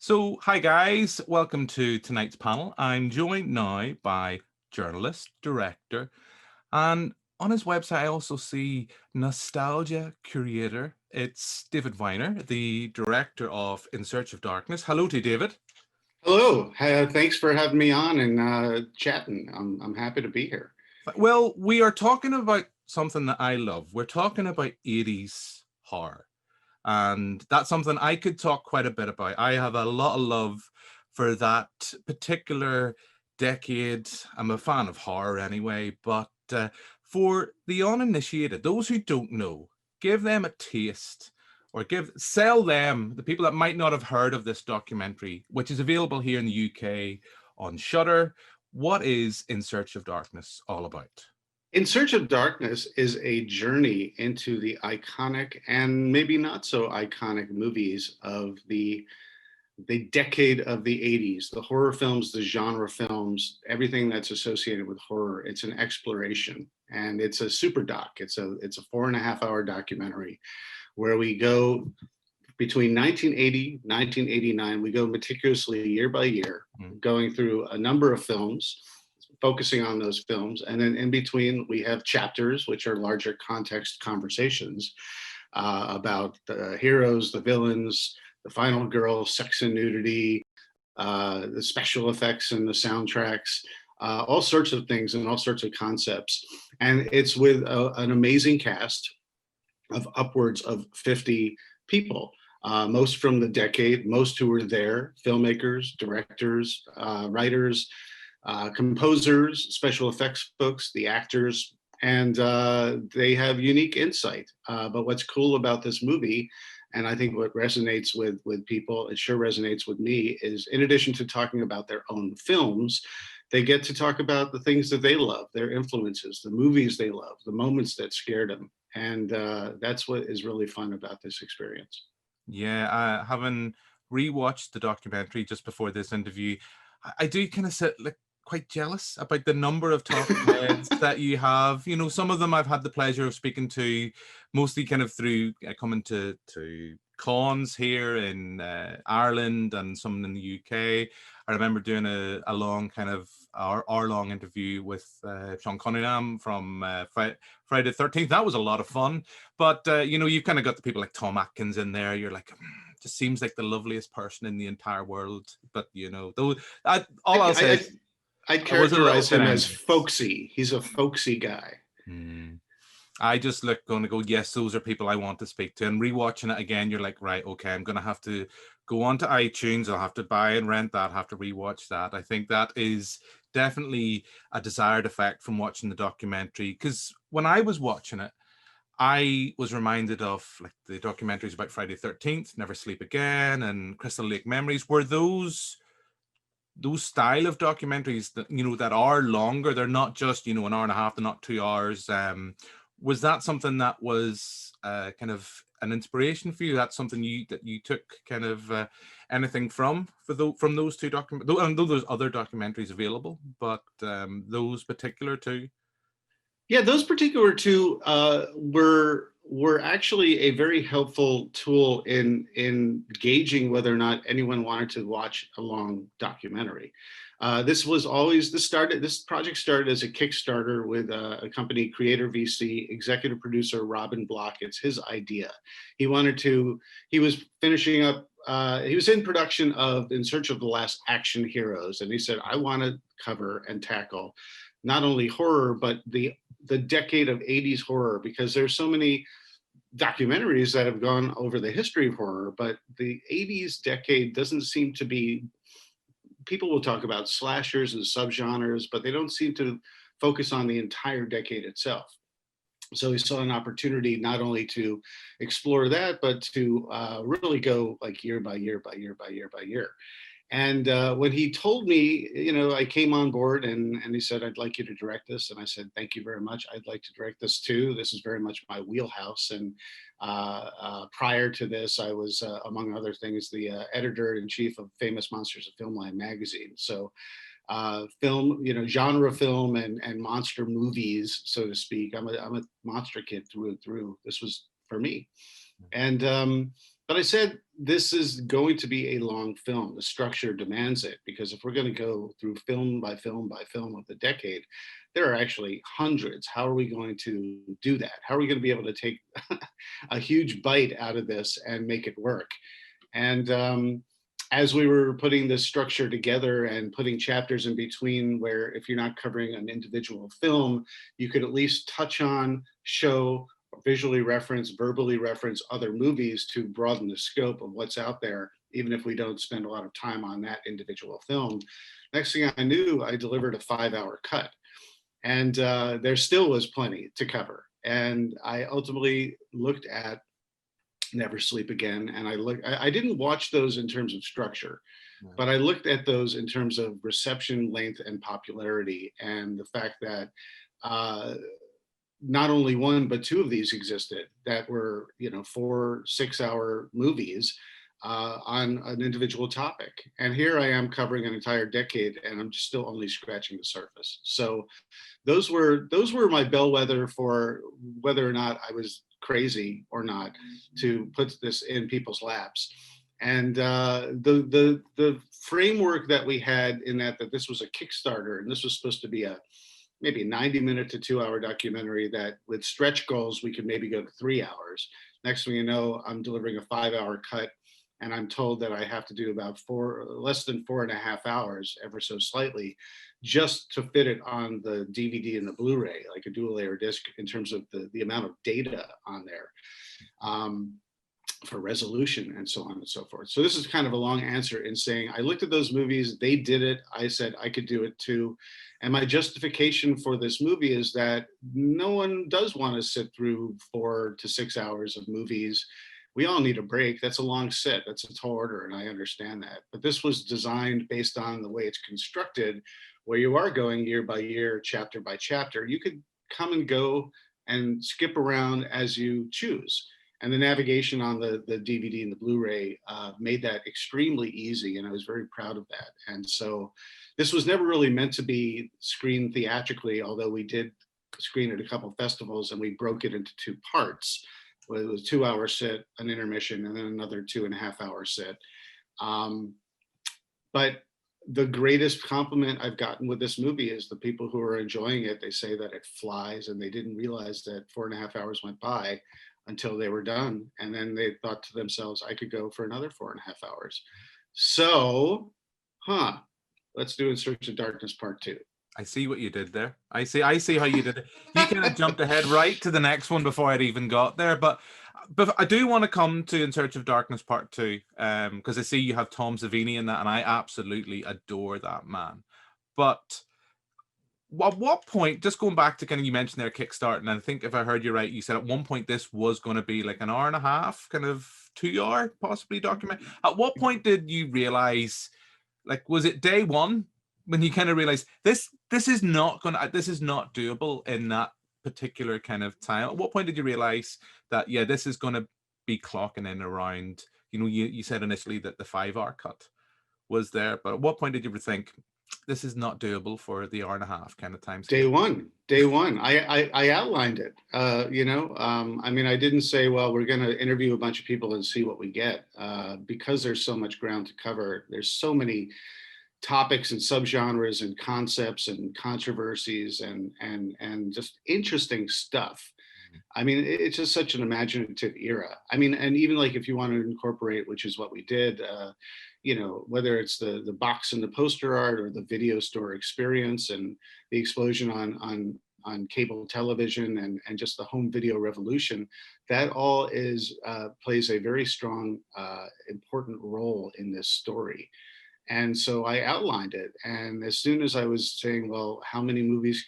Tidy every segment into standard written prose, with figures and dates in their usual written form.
So, hi guys, welcome to tonight's panel. I'm joined now by journalist, director, and on his website, I also see nostalgia curator. It's David Weiner, the director of In Search of Darkness. Hello to you, David. Hello. Thanks for having me on and chatting. I'm happy to be here. Well, we are talking about something that I love. We're talking about 80s horror. And that's something I could talk quite a bit about. I have a lot of love for that particular decade. I'm a fan of horror anyway, but for the uninitiated, those who don't know, give them a taste or sell them, the people that might not have heard of this documentary, which is available here in the UK on Shudder. What is In Search of Darkness all about? In Search of Darkness is a journey into the iconic and maybe not so iconic movies of the decade of the 80s, the horror films, the genre films, everything that's associated with horror. It's an exploration, and it's a super doc. It's a 4.5 hour documentary where we go between 1980, 1989. We go meticulously year by year, going through a number of films, focusing on those films. And then in between, we have chapters, which are larger context conversations about the heroes, the villains, the final girl, sex and nudity, the special effects and the soundtracks, all sorts of things and all sorts of concepts. And it's with an amazing cast of upwards of 50 people. Most from the decade, most who were there, filmmakers, directors, writers, composers, special effects folks, the actors, and they have unique insight. But what's cool about this movie, and I think what resonates with people, it sure resonates with me, is in addition to talking about their own films, they get to talk about the things that they love, their influences, the movies they love, the moments that scared them. And that's what is really fun about this experience. Yeah, having rewatched the documentary just before this interview, I do kind of sit like quite jealous about the number of talking heads that you have. You know, some of them I've had the pleasure of speaking to, mostly kind of through coming to cons here in Ireland and some in the UK. I remember doing a long kind of hour-long interview with Sean Cunningham from Friday the 13th. That was a lot of fun. But, you know, you've kind of got the people like Tom Atkins in there. You're like, just seems like the loveliest person in the entire world. But, you know, all I'll say is, I'd I was a little characterize bit him as envious. folksy. He's a folksy guy. I just look going to go, yes, those are people I want to speak to. And rewatching it again, you're like, right, okay, I'm going to have to go onto iTunes. I'll have to buy and rent that, have to rewatch that. I think that is definitely a desired effect from watching the documentary. Because when I was watching it, I was reminded of like the documentaries about Friday the 13th, Never Sleep Again, and Crystal Lake Memories. Were those style of documentaries that, you know, that are longer? They're not just, you know, an hour and a half, they're not 2 hours. Was that something that was kind of an inspiration for you? That's something that you took kind of anything from from those two documentaries? I know there's other documentaries available, but those particular two. Yeah, those particular two were actually a very helpful tool in gauging whether or not anyone wanted to watch a long documentary. This project started as a Kickstarter with a company, Creator VC, executive producer Robin Block. It's his idea. He was finishing up. He was in production of In Search of the Last Action Heroes, and he said, I want to cover and tackle not only horror, but the decade of 80s horror, because there's so many documentaries that have gone over the history of horror, but the 80s decade doesn't seem to be, people will talk about slashers and subgenres, but they don't seem to focus on the entire decade itself. So we saw an opportunity not only to explore that, but to really go like year by year by year by year by year. And when he told me, you know, I came on board and he said, I'd like you to direct this. And I said, thank you very much. I'd like to direct this too. This is very much my wheelhouse. And prior to this, I was, among other things, the editor-in-chief of Famous Monsters of Filmline magazine. So film, you know, genre film and monster movies, so to speak. I'm a monster kid through and through. This was for me. And But I said, this is going to be a long film. The structure demands it, because if we're going to go through film by film by film of the decade, there are actually hundreds. How are we going to do that? How are we going to be able to take a huge bite out of this and make it work? And as we were putting this structure together and putting chapters in between, where if you're not covering an individual film, you could at least touch on, show, visually reference, verbally reference other movies to broaden the scope of what's out there, even if we don't spend a lot of time on that individual film. Next thing I knew, I delivered a 5-hour cut, and there still was plenty to cover. And I ultimately looked at Never Sleep Again, and I didn't watch those in terms of structure, but I looked at those in terms of reception, length, and popularity, and the fact that not only one but two of these existed that were 4-6 hour movies on an individual topic. And here I am covering an entire decade, and I'm just still only scratching the surface. So those were my bellwether for whether or not I was crazy or not to put this in people's laps. And the framework that we had in that this was a Kickstarter, and this was supposed to be a maybe 90-minute to 2-hour documentary that with stretch goals, we could maybe go to 3 hours. Next thing you know, I'm delivering a 5-hour cut, and I'm told that I have to do about less than 4.5 hours, ever so slightly, just to fit it on the DVD and the Blu-ray, like a dual layer disc, in terms of the amount of data on there. For resolution and so on and so forth. So this is kind of a long answer in saying I looked at those movies, they did it, I said I could do it too. And my justification for this movie is that no one does want to sit through 4 to 6 hours of movies. We all need a break. That's a long sit. That's a tall order, and I understand that. But this was designed based on the way it's constructed, where you are going year by year, chapter by chapter. You could come and go and skip around as you choose. And the navigation on the DVD and the Blu-ray made that extremely easy, and I was very proud of that. And so this was never really meant to be screened theatrically, although we did screen at a couple festivals, and we broke it into 2 parts. It was a 2-hour sit, an intermission, and then another 2.5-hour sit. But the greatest compliment I've gotten with this movie is the people who are enjoying it. They say that it flies, and they didn't realize that 4.5 hours went by until they were done. And then they thought to themselves, I could go for another 4.5 hours. So, let's do In Search of Darkness Part 2. I see what you did there. I see how you did it. You kind of jumped ahead right to the next one before I'd even got there. But I do want to come to In Search of Darkness Part 2, because I see you have Tom Savini in that, and I absolutely adore that man. But at what point, just going back to kind of, you mentioned there Kickstarter, and I think if I heard you right, you said at one point this was going to be like an hour and a half, kind of 2-hour possibly document. At what point did you realize, like, was it day one when you kind of realized this is not doable in that particular kind of time? At what point did you realize that, yeah, this is going to be clocking in around, you said initially that the 5-hour cut was there, but at what point did you think this is not doable for the hour and a half kind of time scale? Day one, I outlined it. I mean, I didn't say, well, we're going to interview a bunch of people and see what we get, because there's so much ground to cover. There's so many topics and subgenres and concepts and controversies and just interesting stuff. I mean, it's just such an imaginative era. I mean, and even like if you want to incorporate, which is what we did, whether it's the box and the poster art or the video store experience and the explosion on cable television and just the home video revolution, that all plays a very strong, important role in this story. And so I outlined it. And as soon as I was saying, well, how many movies,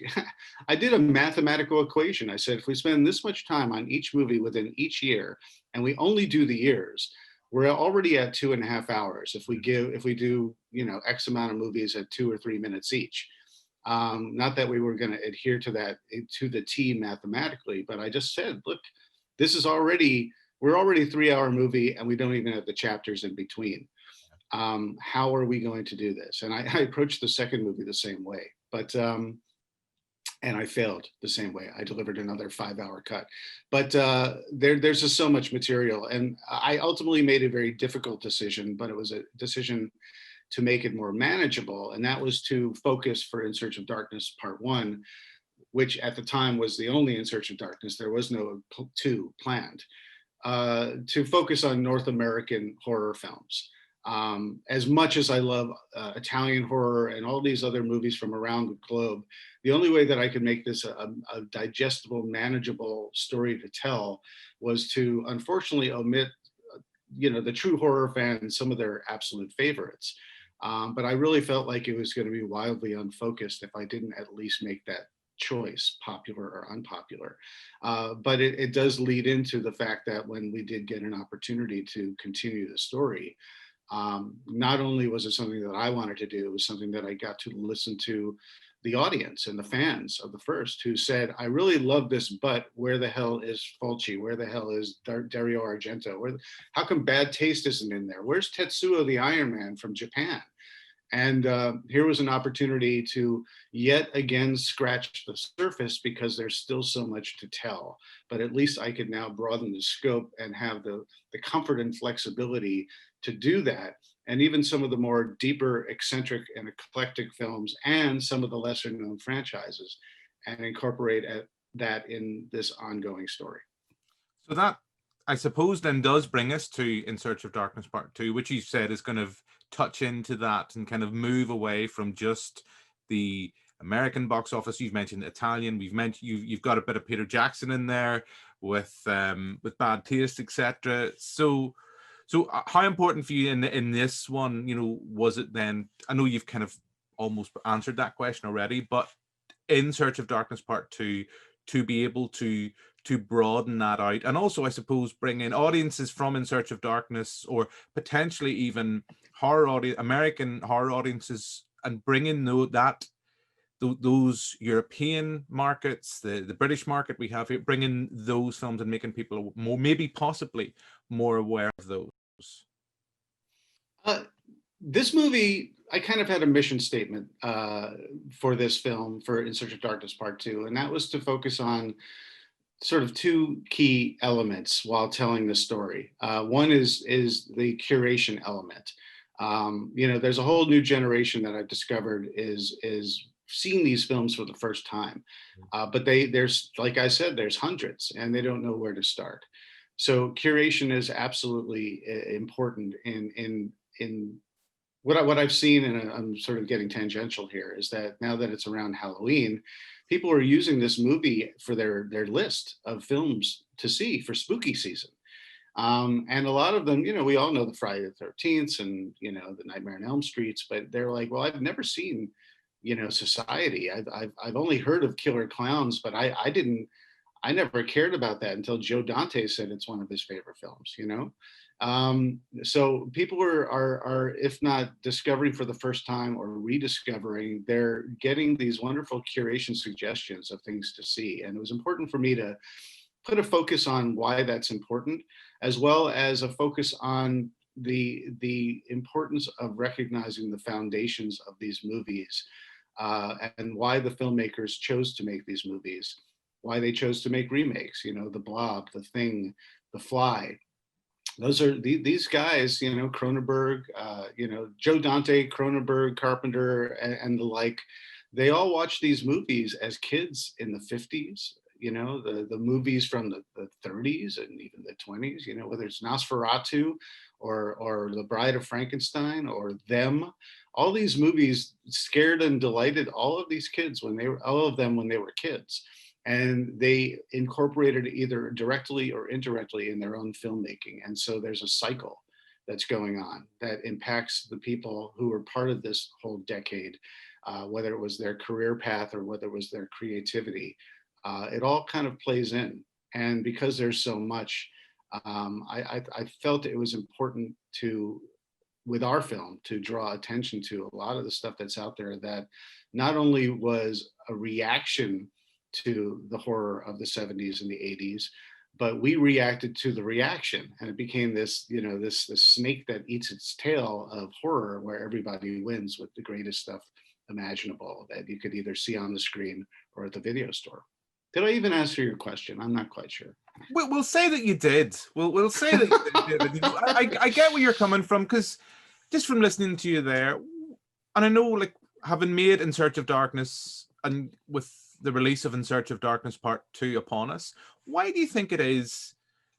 I did a mathematical equation. I said, if we spend this much time on each movie within each year, and we only do the years, we're already at 2.5 hours. If we do, X amount of movies at 2 or 3 minutes each. Not that we were going to adhere to that to the T mathematically, but I just said, look, we're already 3-hour movie, and we don't even have the chapters in between. How are we going to do this? And I approached the second movie the same way. But and I failed the same way. I delivered another 5-hour cut, but there's just so much material, and I ultimately made a very difficult decision, but it was a decision to make it more manageable, and that was to focus for In Search of Darkness Part One, which at the time was the only In Search of Darkness. There was no two planned. To focus on North American horror films. As much as I love Italian horror and all these other movies from around the globe, the only way that I could make this a digestible, manageable story to tell was to unfortunately omit, the true horror fans, some of their absolute favorites. But I really felt like it was going to be wildly unfocused if I didn't at least make that choice, popular or unpopular. But it does lead into the fact that when we did get an opportunity to continue the story, not only was it something that I wanted to do, it was something that I got to listen to the audience and the fans of the first, who said, I really love this, but where the hell is Fulci? Where the hell is Dario Argento? How come Bad Taste isn't in there? Where's Tetsuo the Iron Man from Japan? And here was an opportunity to yet again scratch the surface, because there's still so much to tell. But at least I could now broaden the scope and have the comfort and flexibility to do that. And even some of the more deeper, eccentric and eclectic films, and some of the lesser known franchises, and incorporate that in this ongoing story. So that, I suppose, then does bring us to In Search of Darkness Part Two, which you said is going to touch into that and kind of move away from just the American box office. You've mentioned Italian. You've got a bit of Peter Jackson in there with Bad Taste, etc. So how important for you in this one, was it then? I know you've kind of almost answered that question already, but In Search of Darkness Part Two, to be able to broaden that out, and also I suppose bring in audiences from In Search of Darkness, or potentially even American horror audiences, and bring in those European markets, the British market we have here, bringing those films and making people more, maybe possibly more aware of those. This movie, I kind of had a mission statement for this film, for In Search of Darkness Part Two, and that was to focus on sort of two key elements while telling the story. One is the curation element. There's a whole new generation that I've discovered is seeing these films for the first time, but there's, like I said, there's hundreds, and they don't know where to start. So curation is absolutely important in what I've seen, and I'm sort of getting tangential here, is that now that it's around Halloween, people are using this movie for their list of films to see for spooky season. And a lot of them, we all know the Friday the 13th and, the Nightmare on Elm Streets, but they're like, well, I've never seen, Society. I've only heard of Killer Clowns, but I never cared about that until Joe Dante said it's one of his favorite films, So people are, if not discovering for the first time or rediscovering, they're getting these wonderful curation suggestions of things to see. And it was important for me to put a focus on why that's important, as well as a focus on the importance of recognizing the foundations of these movies, and why the filmmakers chose to make these movies, why they chose to make remakes, The Blob, The Thing, The Fly. Those are these guys, Cronenberg, Joe Dante, Cronenberg, Carpenter, and the like. They all watched these movies as kids in the 50s, the movies from the 30s and even the 20s, whether it's Nosferatu or The Bride of Frankenstein or Them. All these movies scared and delighted all of these kids when they were kids. And they incorporated it either directly or indirectly in their own filmmaking. And so there's a cycle that's going on that impacts the people who were part of this whole decade, whether it was their career path or whether it was their creativity. It all kind of plays in. And because there's so much, I felt it was important with our film, to draw attention to a lot of the stuff that's out there that not only was a reaction to the horror of the 70s and the 80s, but we reacted to the reaction, and it became this snake that eats its tail of horror, where everybody wins with the greatest stuff imaginable that you could either see on the screen or at the video store. Did I even answer your question? I'm not quite sure. We'll say that you did. We'll say that you did, David. You know, I get where you're coming from, because just from listening to you there, and I know, like, having made In Search of Darkness, and with the release of In Search of Darkness Part 2 upon us, why do you think it is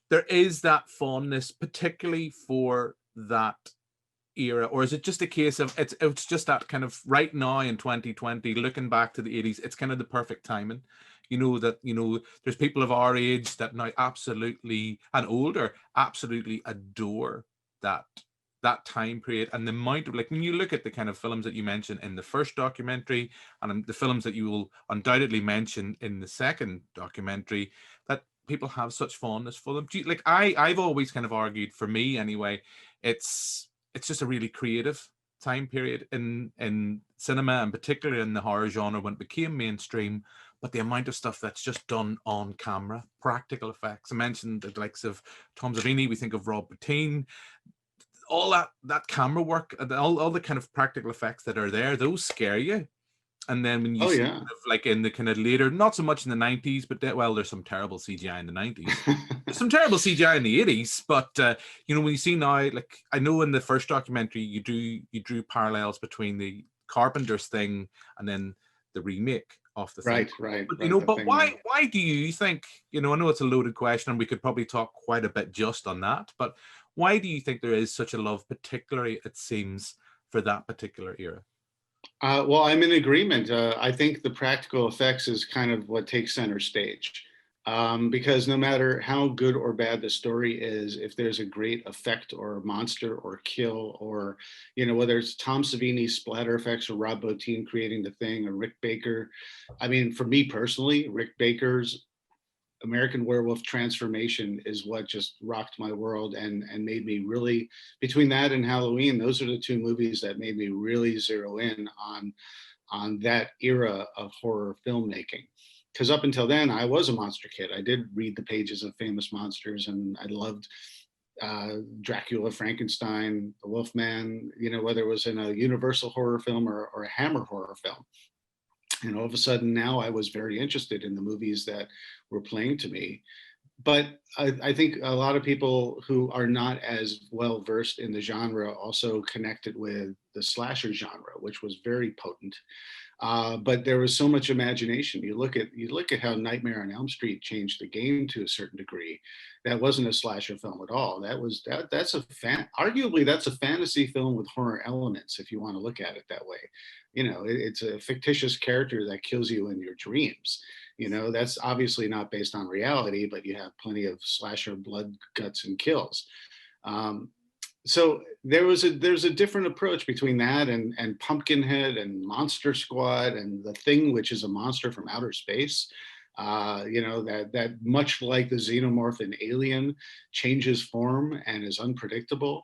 there is that fondness, particularly for that era? Or is it just a case of it's just that kind of right now in 2020, looking back to the 80s, it's kind of the perfect timing? You know, that, you know, there's people of our age that now absolutely, and older, absolutely adore that time period, and the amount of, like, when you look at the kind of films that you mentioned in the first documentary, and the films that you will undoubtedly mention in the second documentary, that people have such fondness for them. Like, I've always kind of argued, for me anyway, it's just a really creative time period in cinema, and particularly in the horror genre, when it became mainstream. But the amount of stuff that's just done on camera, practical effects. I mentioned the likes of Tom Savini, we think of Rob Bottin, all that camera work, all the kind of practical effects that are there, those scare you. And then when you see kind of like in the kind of later, not so much in the 90s, but well, there's some terrible CGI in the 90s. There's some terrible CGI in the 80s, but you know, when you see now, like, I know in the first documentary you drew parallels between the Carpenter's thing and then the remake of the thing. Right. But, you know, but why do you think, you know, I know it's a loaded question and we could probably talk quite a bit just on that, but why do you think there is such a love, particularly, it seems, for that particular era? Well, I'm in agreement. I think the practical effects is kind of what takes center stage. Because no matter how good or bad the story is, if there's a great effect or monster or kill, or, you know, whether it's Tom Savini's splatter effects or Rob Bottin creating the thing, or Rick Baker. I mean, for me personally, Rick Baker's American Werewolf transformation is what just rocked my world and made me really, between that and Halloween, those are the two movies that made me really zero in on that era of horror filmmaking. Because up until then, I was a monster kid. I did read the pages of famous monsters, and I loved Dracula, Frankenstein, the Wolfman, you know, whether it was in a Universal horror film or a Hammer horror film. And all of a sudden now I was very interested in the movies that were playing to me. But I think a lot of people who are not as well versed in the genre also connected with the slasher genre, which was very potent. But there was so much imagination. You look at how Nightmare on Elm Street changed the game to a certain degree. That wasn't a slasher film at all. That's arguably that's a fantasy film with horror elements, if you want to look at it that way. You know, it's a fictitious character that kills you in your dreams. You know, that's obviously not based on reality, but you have plenty of slasher blood, guts, and kills. So there's a different approach between that and Pumpkinhead and Monster Squad and The Thing, which is a monster from outer space. You know, that much like the xenomorph in Alien, changes form and is unpredictable.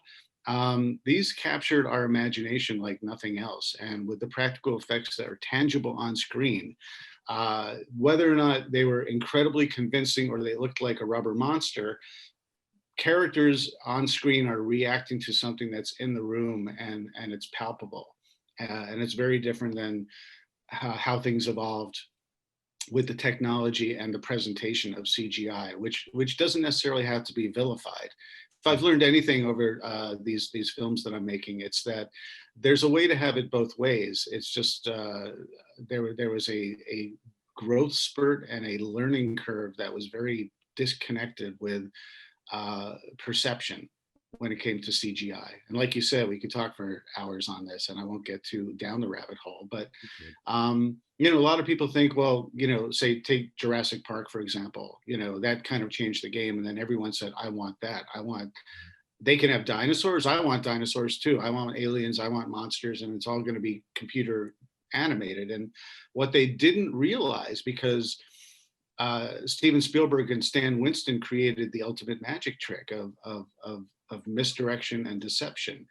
These captured our imagination like nothing else. And with the practical effects that are tangible on screen, whether or not they were incredibly convincing or they looked like a rubber monster, characters on screen are reacting to something that's in the room and it's palpable. And it's very different than how things evolved with the technology and the presentation of CGI, which doesn't necessarily have to be vilified. If I've learned anything over these films that I'm making, it's that there's a way to have it both ways. It's just there was a growth spurt and a learning curve that was very disconnected with perception when it came to CGI. And like you said, we could talk for hours on this, and I won't get too down the rabbit hole. But you know, a lot of people think, well, you know, say take Jurassic Park, for example, you know, that kind of changed the game. And then everyone said, I want that. They can have dinosaurs. I want dinosaurs too. I want aliens. I want monsters. And it's all going to be computer animated. And what they didn't realize, because Steven Spielberg and Stan Winston created the ultimate magic trick of misdirection and deception.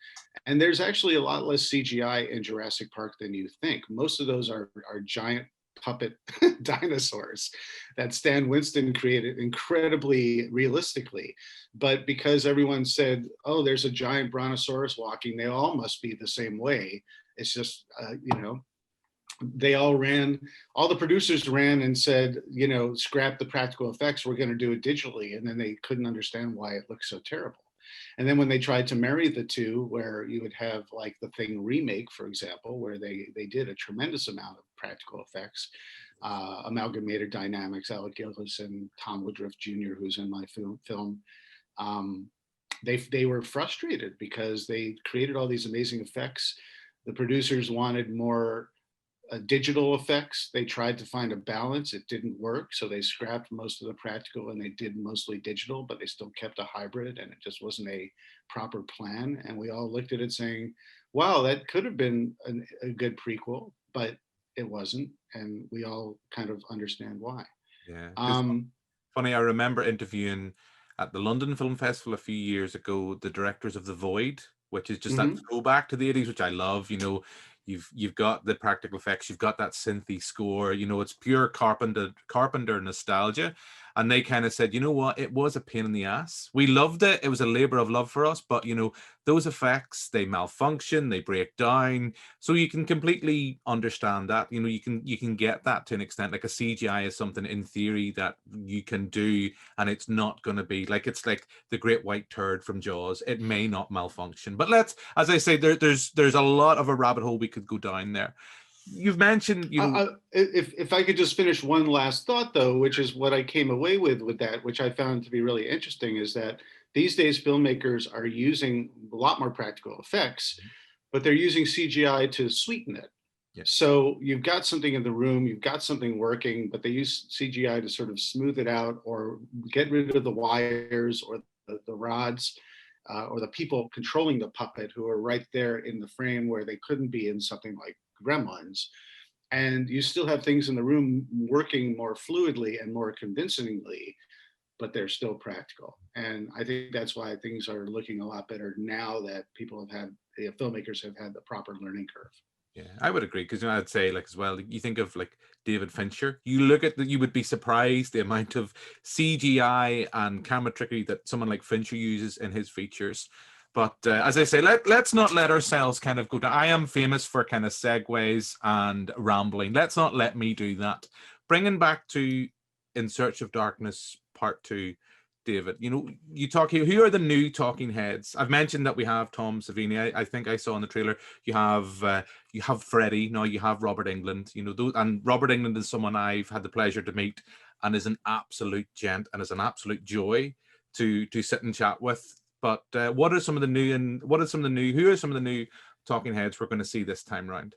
And there's actually a lot less CGI in Jurassic Park than you think. Most of those are giant puppet dinosaurs that Stan Winston created incredibly realistically. But because everyone said, oh, there's a giant brontosaurus walking, they all must be the same way. It's just, you know, they all the producers ran and said, scrap the practical effects, we're going to do it digitally. And then they couldn't understand why it looked so terrible. And then when they tried to marry the two, where you would have like the Thing remake, for example, where they did a tremendous amount of practical effects, Amalgamated Dynamics, Alec Gillis and Tom Woodruff Jr., who's in my film, um, they were frustrated because they created all these amazing effects. The producers wanted more digital effects. They tried to find a balance. It didn't work. So they scrapped most of the practical and they did mostly digital, but they still kept a hybrid, and it just wasn't a proper plan. And we all looked at it saying, wow, that could have been a good prequel, but it wasn't. And we all kind of understand why. Yeah. Because funny, I remember interviewing at the London Film Festival a few years ago the directors of The Void, which is just that throwback to the 80s, which I love. You've got the practical effects, you've got that synthy score, it's pure Carpenter nostalgia. And they kind of said, you know what, it was a pain in the ass. We loved it. It was a labor of love for us, but those effects, they malfunction, they break down. So you can completely understand that. You can get that to an extent. Like a CGI is something in theory that you can do, and it's not going to be like, it's like the great white turd from Jaws. It may not malfunction, but as I say, there's a lot of a rabbit hole we could go down there. You've mentioned, if I could just finish one last thought, though, which is what I came away with that, which I found to be really interesting, is that these days filmmakers are using a lot more practical effects, but they're using CGI to sweeten it. Yeah. So you've got something in the room, you've got something working, but they use CGI to sort of smooth it out or get rid of the wires or the rods. Or the people controlling the puppet who are right there in the frame where they couldn't be in something like Gremlins. And you still have things in the room working more fluidly and more convincingly, but they're still practical. And I think that's why things are looking a lot better now that filmmakers have had the proper learning curve. Yeah, I would agree, because I'd say, like, as well, you think of like David Fincher, you look at that, you would be surprised the amount of CGI and camera trickery that someone like Fincher uses in his features. But as I say, let's not let ourselves kind of go down. I am famous for kind of segues and rambling. Let's not let me do that. Bringing back to In Search of Darkness Part 2, David, you talk here. Who are the new talking heads? I've mentioned that we have Tom Savini. I think I saw in the trailer you have Freddie. Now you have Robert Englund. And Robert Englund is someone I've had the pleasure to meet, and is an absolute gent, and is an absolute joy to sit and chat with. But who are some of the new talking heads we're going to see this time round?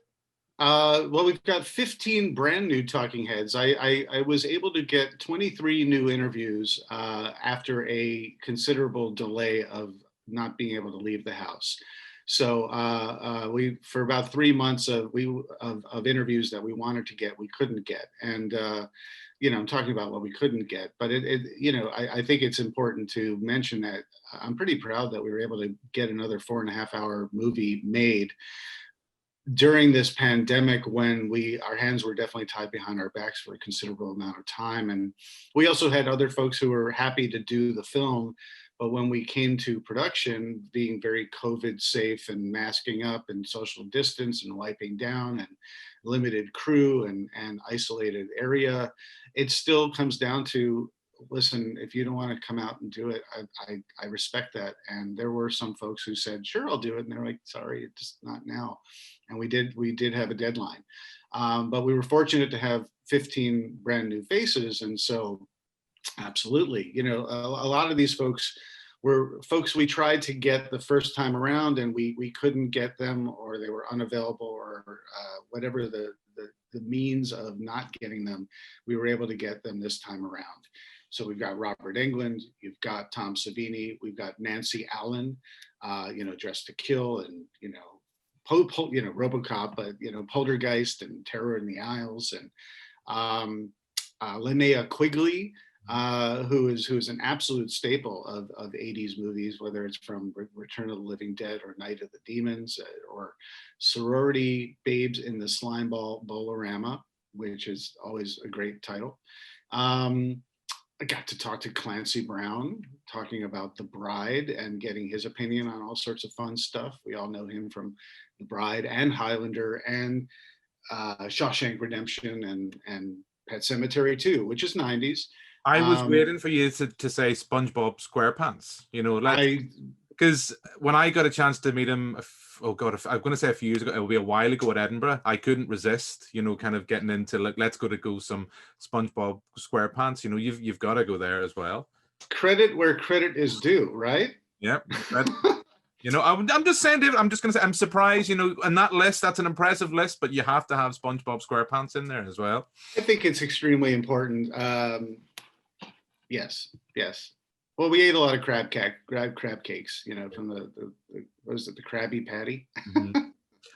Well, we've got 15 brand new talking heads. I was able to get 23 new interviews after a considerable delay of not being able to leave the house. So we, for about 3 months of interviews that we wanted to get, we couldn't get. And I'm talking about what we couldn't get, but I think it's important to mention that I'm pretty proud that we were able to get another 4.5-hour movie made during this pandemic, when our hands were definitely tied behind our backs for a considerable amount of time. And we also had other folks who were happy to do the film, but when we came to production, being very COVID safe and masking up and social distance and wiping down and limited crew and isolated area, it still comes down to, listen, if you don't want to come out and do it, I respect that. And there were some folks who said, sure, I'll do it. And they're like, sorry, it's just not now. And we did have a deadline. But we were fortunate to have 15 brand new faces. And so absolutely, a lot of these folks were folks we tried to get the first time around, and we couldn't get them, or they were unavailable, or whatever the means of not getting them, we were able to get them this time around. So we've got Robert Englund, you've got Tom Savini, we've got Nancy Allen, Dressed to Kill, and RoboCop, but Poltergeist and Terror in the Isles, and Linnea Quigley, who is an absolute staple of 80s movies, whether it's from Return of the Living Dead or Night of the Demons, or Sorority Babes in the Slimeball Bolorama, which is always a great title. I got to talk to Clancy Brown, talking about The Bride and getting his opinion on all sorts of fun stuff. We all know him from The Bride and Highlander. And Shawshank Redemption and Pet Sematary 2, which is 90s. I was waiting for you to say SpongeBob SquarePants. You know, I because when I got a chance to meet him, oh god, I'm going to say a few years ago, it'll be a while ago at Edinburgh. I couldn't resist, you know, kind of getting into like, let's go some SpongeBob SquarePants. You know, you've got to go there as well. Credit where credit is due, right? Yep. You know, I'm just saying, David, I'm just going to say, I'm surprised, you know, on that list, that's an impressive list, but you have to have SpongeBob SquarePants in there as well. I think it's extremely important. Yes. Well, we ate a lot of crab cakes, you know, from the what was it, the Krabby Patty? Mm-hmm.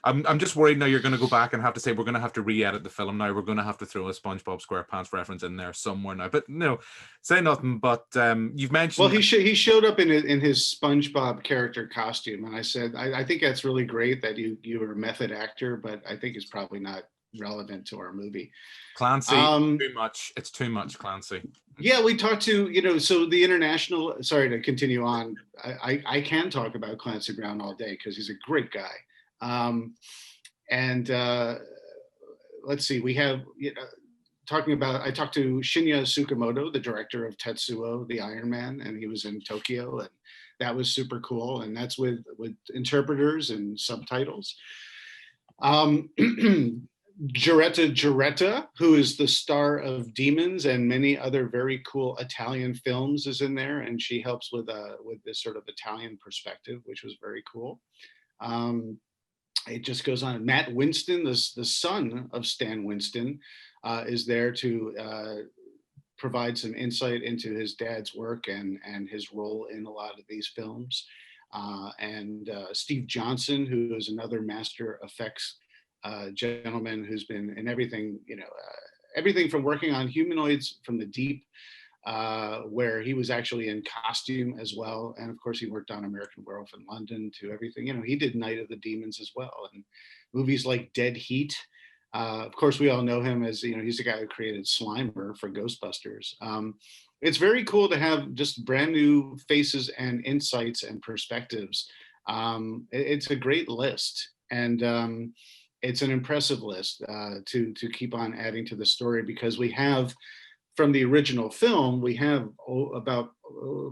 I'm just worried now you're going to go back and have to say we're going to have to re-edit the film now. We're going to have to throw a SpongeBob SquarePants reference in there somewhere now. But no, say nothing. But you've mentioned. Well, he showed up in his SpongeBob character costume, and I said I think that's really great that you were a method actor, but I think it's probably not relevant to our movie. Clancy, too much. It's too much, Clancy. Yeah, we talked to, you know, so the international. Sorry to continue on. I can talk about Clancy Brown all day because he's a great guy. Let's see, we have, you know, I talked to Shinya Tsukamoto, the director of Tetsuo, the Iron Man, and he was in Tokyo, and that was super cool. And that's with interpreters and subtitles. Gioretta, who is the star of Demons and many other very cool Italian films, is in there, and she helps with this sort of Italian perspective, which was very cool. It just goes on. Matt Winston, the son of Stan Winston, is there to provide some insight into his dad's work and his role in a lot of these films. And Steve Johnson, who is another master effects gentleman who's been in everything, you know, everything from working on Humanoids from the Deep, where he was actually in costume as well. And of course, he worked on American Werewolf in London, to everything. You know, he did Night of the Demons as well. And movies like Dead Heat. Of course, we all know him as, you know, he's the guy who created Slimer for Ghostbusters. It's very cool to have just brand new faces and insights and perspectives. It's a great list. And it's an impressive list to keep on adding to the story, because we have, from the original film, we have about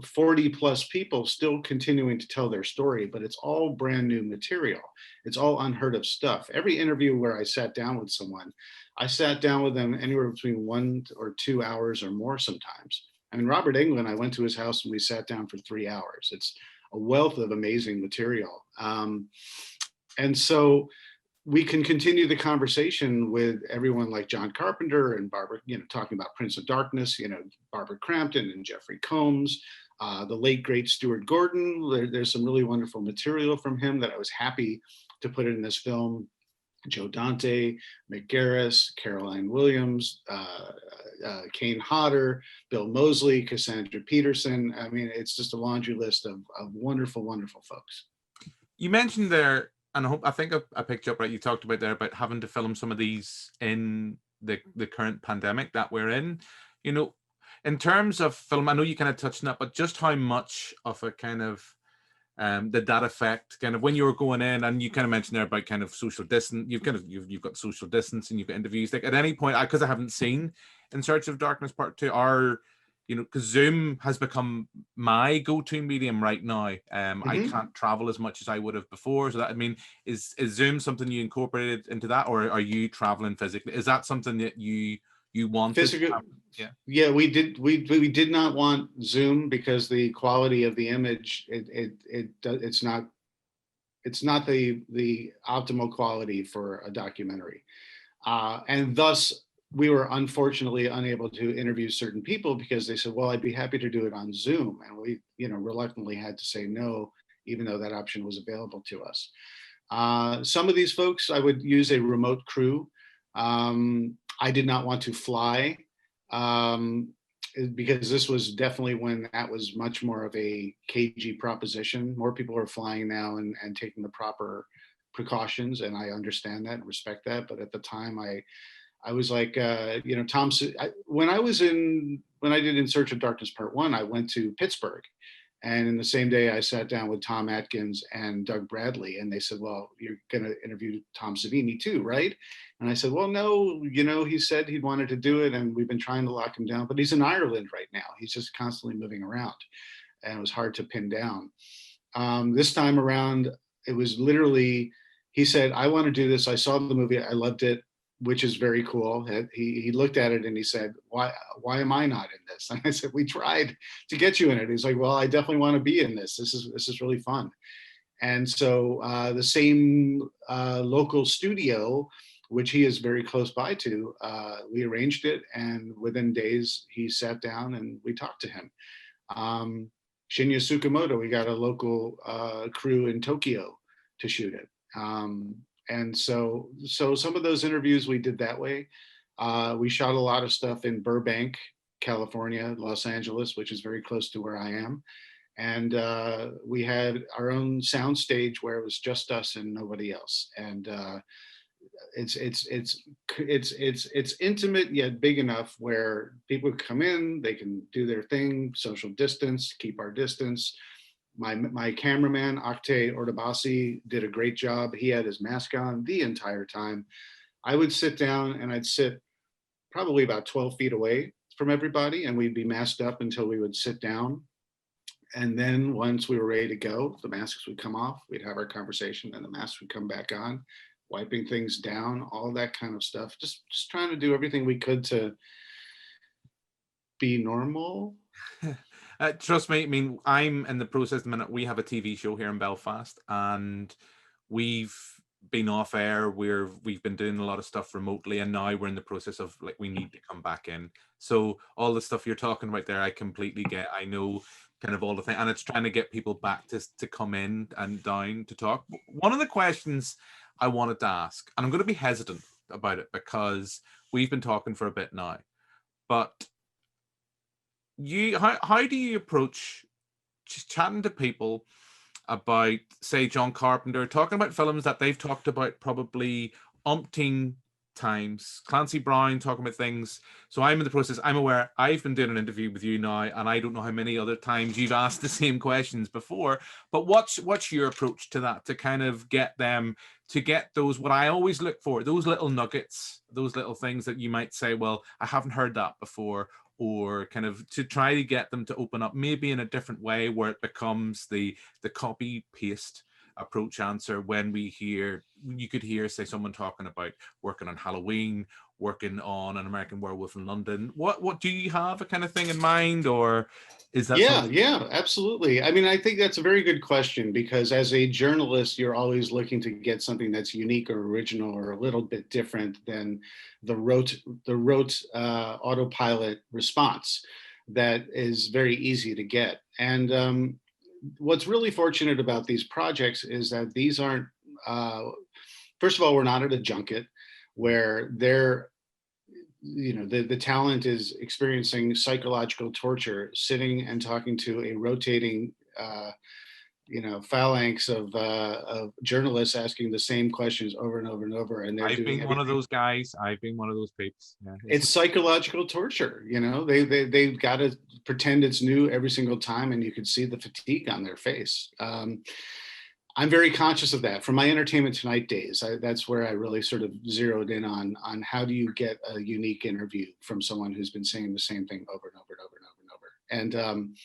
40 plus people still continuing to tell their story, but it's all brand new material. It's all unheard of stuff. Every interview where I sat down with someone, I sat down with them anywhere between 1 or 2 hours or more sometimes. I mean, Robert Englund, I went to his house and we sat down for 3 hours. It's a wealth of amazing material. And so we can continue the conversation with everyone like John Carpenter and Barbara, you know, talking about Prince of Darkness, you know, Barbara Crampton and Jeffrey Combs, the late, great Stuart Gordon. There's some really wonderful material from him that I was happy to put in this film. Joe Dante, Mick Garris, Caroline Williams, Kane Hodder, Bill Moseley, Cassandra Peterson. I mean, it's just a laundry list of wonderful, wonderful folks. You mentioned there, and I think I picked you up right, you talked about there about having to film some of these in the current pandemic that we're in. You know, in terms of film, I know you kind of touched on that, but just how much of a kind of that effect kind of when you were going in, and you kind of mentioned there about kind of social distance, you've got social distance and you've got interviews. Like at any point, because I haven't seen In Search of Darkness Part 2, or you know, because Zoom has become my go-to medium right now. I can't travel as much as I would have before. So that, I mean, is Zoom something you incorporated into that, or are you traveling physically? Is that something that you wanted? Physical, yeah, we did not want Zoom because the quality of the image, it's not the optimal quality for a documentary, and thus we were unfortunately unable to interview certain people because they said, well, I'd be happy to do it on Zoom. And we, you know, reluctantly had to say no, even though that option was available to us. Some of these folks, I would use a remote crew. I did not want to fly because this was definitely when that was much more of a cagey proposition. More people are flying now and taking the proper precautions. And I understand that and respect that. But at the time, I was like, you know, when I did In Search of Darkness Part 1, I went to Pittsburgh And in the same day, I sat down with Tom Atkins and Doug Bradley, and they said, well, you're going to interview Tom Savini too, right? And I said, well, no, he said he wanted to do it, and we've been trying to lock him down, but he's in Ireland right now. He's just constantly moving around, and it was hard to pin down. This time around, it was literally, he said, I want to do this. I saw the movie. I loved it, which is very cool. He looked at it and he said, why am I not in this? And I said, we tried to get you in it. He's like, well, I definitely want to be in this. This is really fun. And so the same local studio, which he is very close by to, we arranged it. And within days, he sat down and we talked to him. Shinya Tsukamoto, we got a local crew in Tokyo to shoot it. And so some of those interviews we did that way. We shot a lot of stuff in Burbank, California, Los Angeles, which is very close to where I am. And we had our own sound stage where it was just us and nobody else. And it's intimate yet big enough where people come in, they can do their thing, social distance, keep our distance. My cameraman, Akte Ordabasi, did a great job. He had his mask on the entire time. I would sit down and I'd sit probably about 12 feet away from everybody, and we'd be masked up until we would sit down. And then once we were ready to go, the masks would come off, we'd have our conversation, and the masks would come back on, wiping things down, all that kind of stuff. Just trying to do everything we could to be normal. Trust me, I mean, I'm in the process at the minute. We have a TV show here in Belfast, and we've been off air. We've been doing a lot of stuff remotely, and now we're in the process of, like, we need to come back in. So all the stuff you're talking about there, I completely get. I know kind of all the thing, and it's trying to get people back to come in and down to talk. One of the questions I wanted to ask, and I'm going to be hesitant about it because we've been talking for a bit now, but how do you approach just chatting to people about, say, John Carpenter, talking about films that they've talked about probably umpteen times, Clancy Brown talking about things. So I'm in the process, I'm aware I've been doing an interview with you now, and I don't know how many other times you've asked the same questions before, but what's your approach to that, to kind of get them to get those, what I always look for, those little nuggets, those little things that you might say, well, I haven't heard that before, or kind of to try to get them to open up maybe in a different way where it becomes the copy paste approach answer. When you could hear, say, someone talking about working on Halloween, working on An American Werewolf in London. What do you have a kind of thing in mind, or is that Yeah, absolutely. I mean, I think that's a very good question, because as a journalist, you're always looking to get something that's unique or original or a little bit different than the rote autopilot response that is very easy to get. And what's really fortunate about these projects is that these aren't, first of all, we're not at a junket where the talent is experiencing psychological torture, sitting and talking to a rotating, phalanx of journalists asking the same questions over and over and over. And I've been one of those guys. I've been one of those peeps. Yeah, it's psychological torture. They've got to pretend it's new every single time, and you can see the fatigue on their face. I'm very conscious of that. From my Entertainment Tonight days, that's where I really sort of zeroed in on how do you get a unique interview from someone who's been saying the same thing over and over and over and over and over. And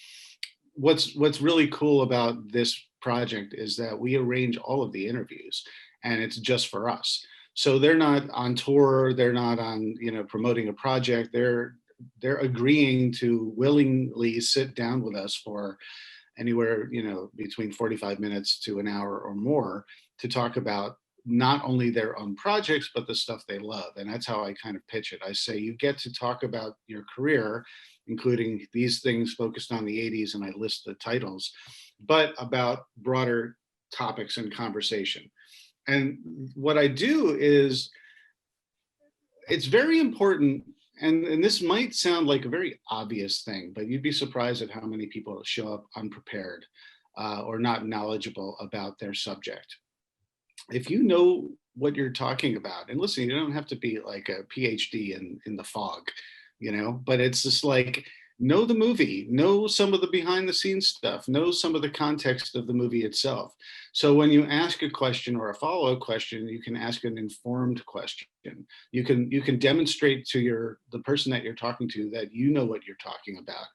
what's really cool about this project is that we arrange all of the interviews, and it's just for us. So they're not on tour, they're not on promoting a project. They're agreeing to willingly sit down with us for anywhere between 45 minutes to an hour or more to talk about not only their own projects but the stuff they love. And that's how I kind of pitch it. I say you get to talk about your career, including these things focused on the 80s, and I list the titles, but about broader topics and conversation. And what I do is, it's very important, and this might sound like a very obvious thing, but you'd be surprised at how many people show up unprepared or not knowledgeable about their subject. If you know what you're talking about, and listen, you don't have to be like a PhD in the fog, but it's just like know the movie, know some of the behind the scenes stuff, know some of the context of the movie itself. So when you ask a question or a follow-up question, you can ask an informed question. You can demonstrate to the person that you're talking to that you know what you're talking about.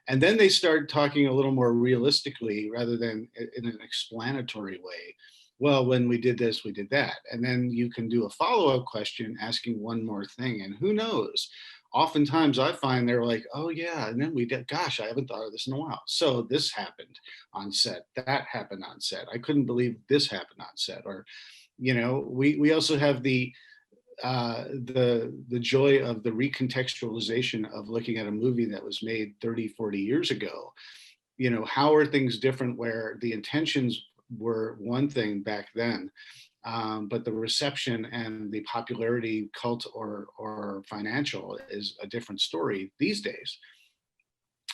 And then they start talking a little more realistically rather than in an explanatory way. Well, when we did this, we did that. And then you can do a follow-up question asking one more thing. And who knows? Oftentimes I find they're like, oh yeah, and then we did, gosh, I haven't thought of this in a while. So this happened on set, that happened on set. I couldn't believe this happened on set. Or, we also have the joy of the recontextualization of looking at a movie that was made 30, 40 years ago. How are things different where the intentions were one thing back then, but the reception and the popularity, cult or financial, is a different story these days.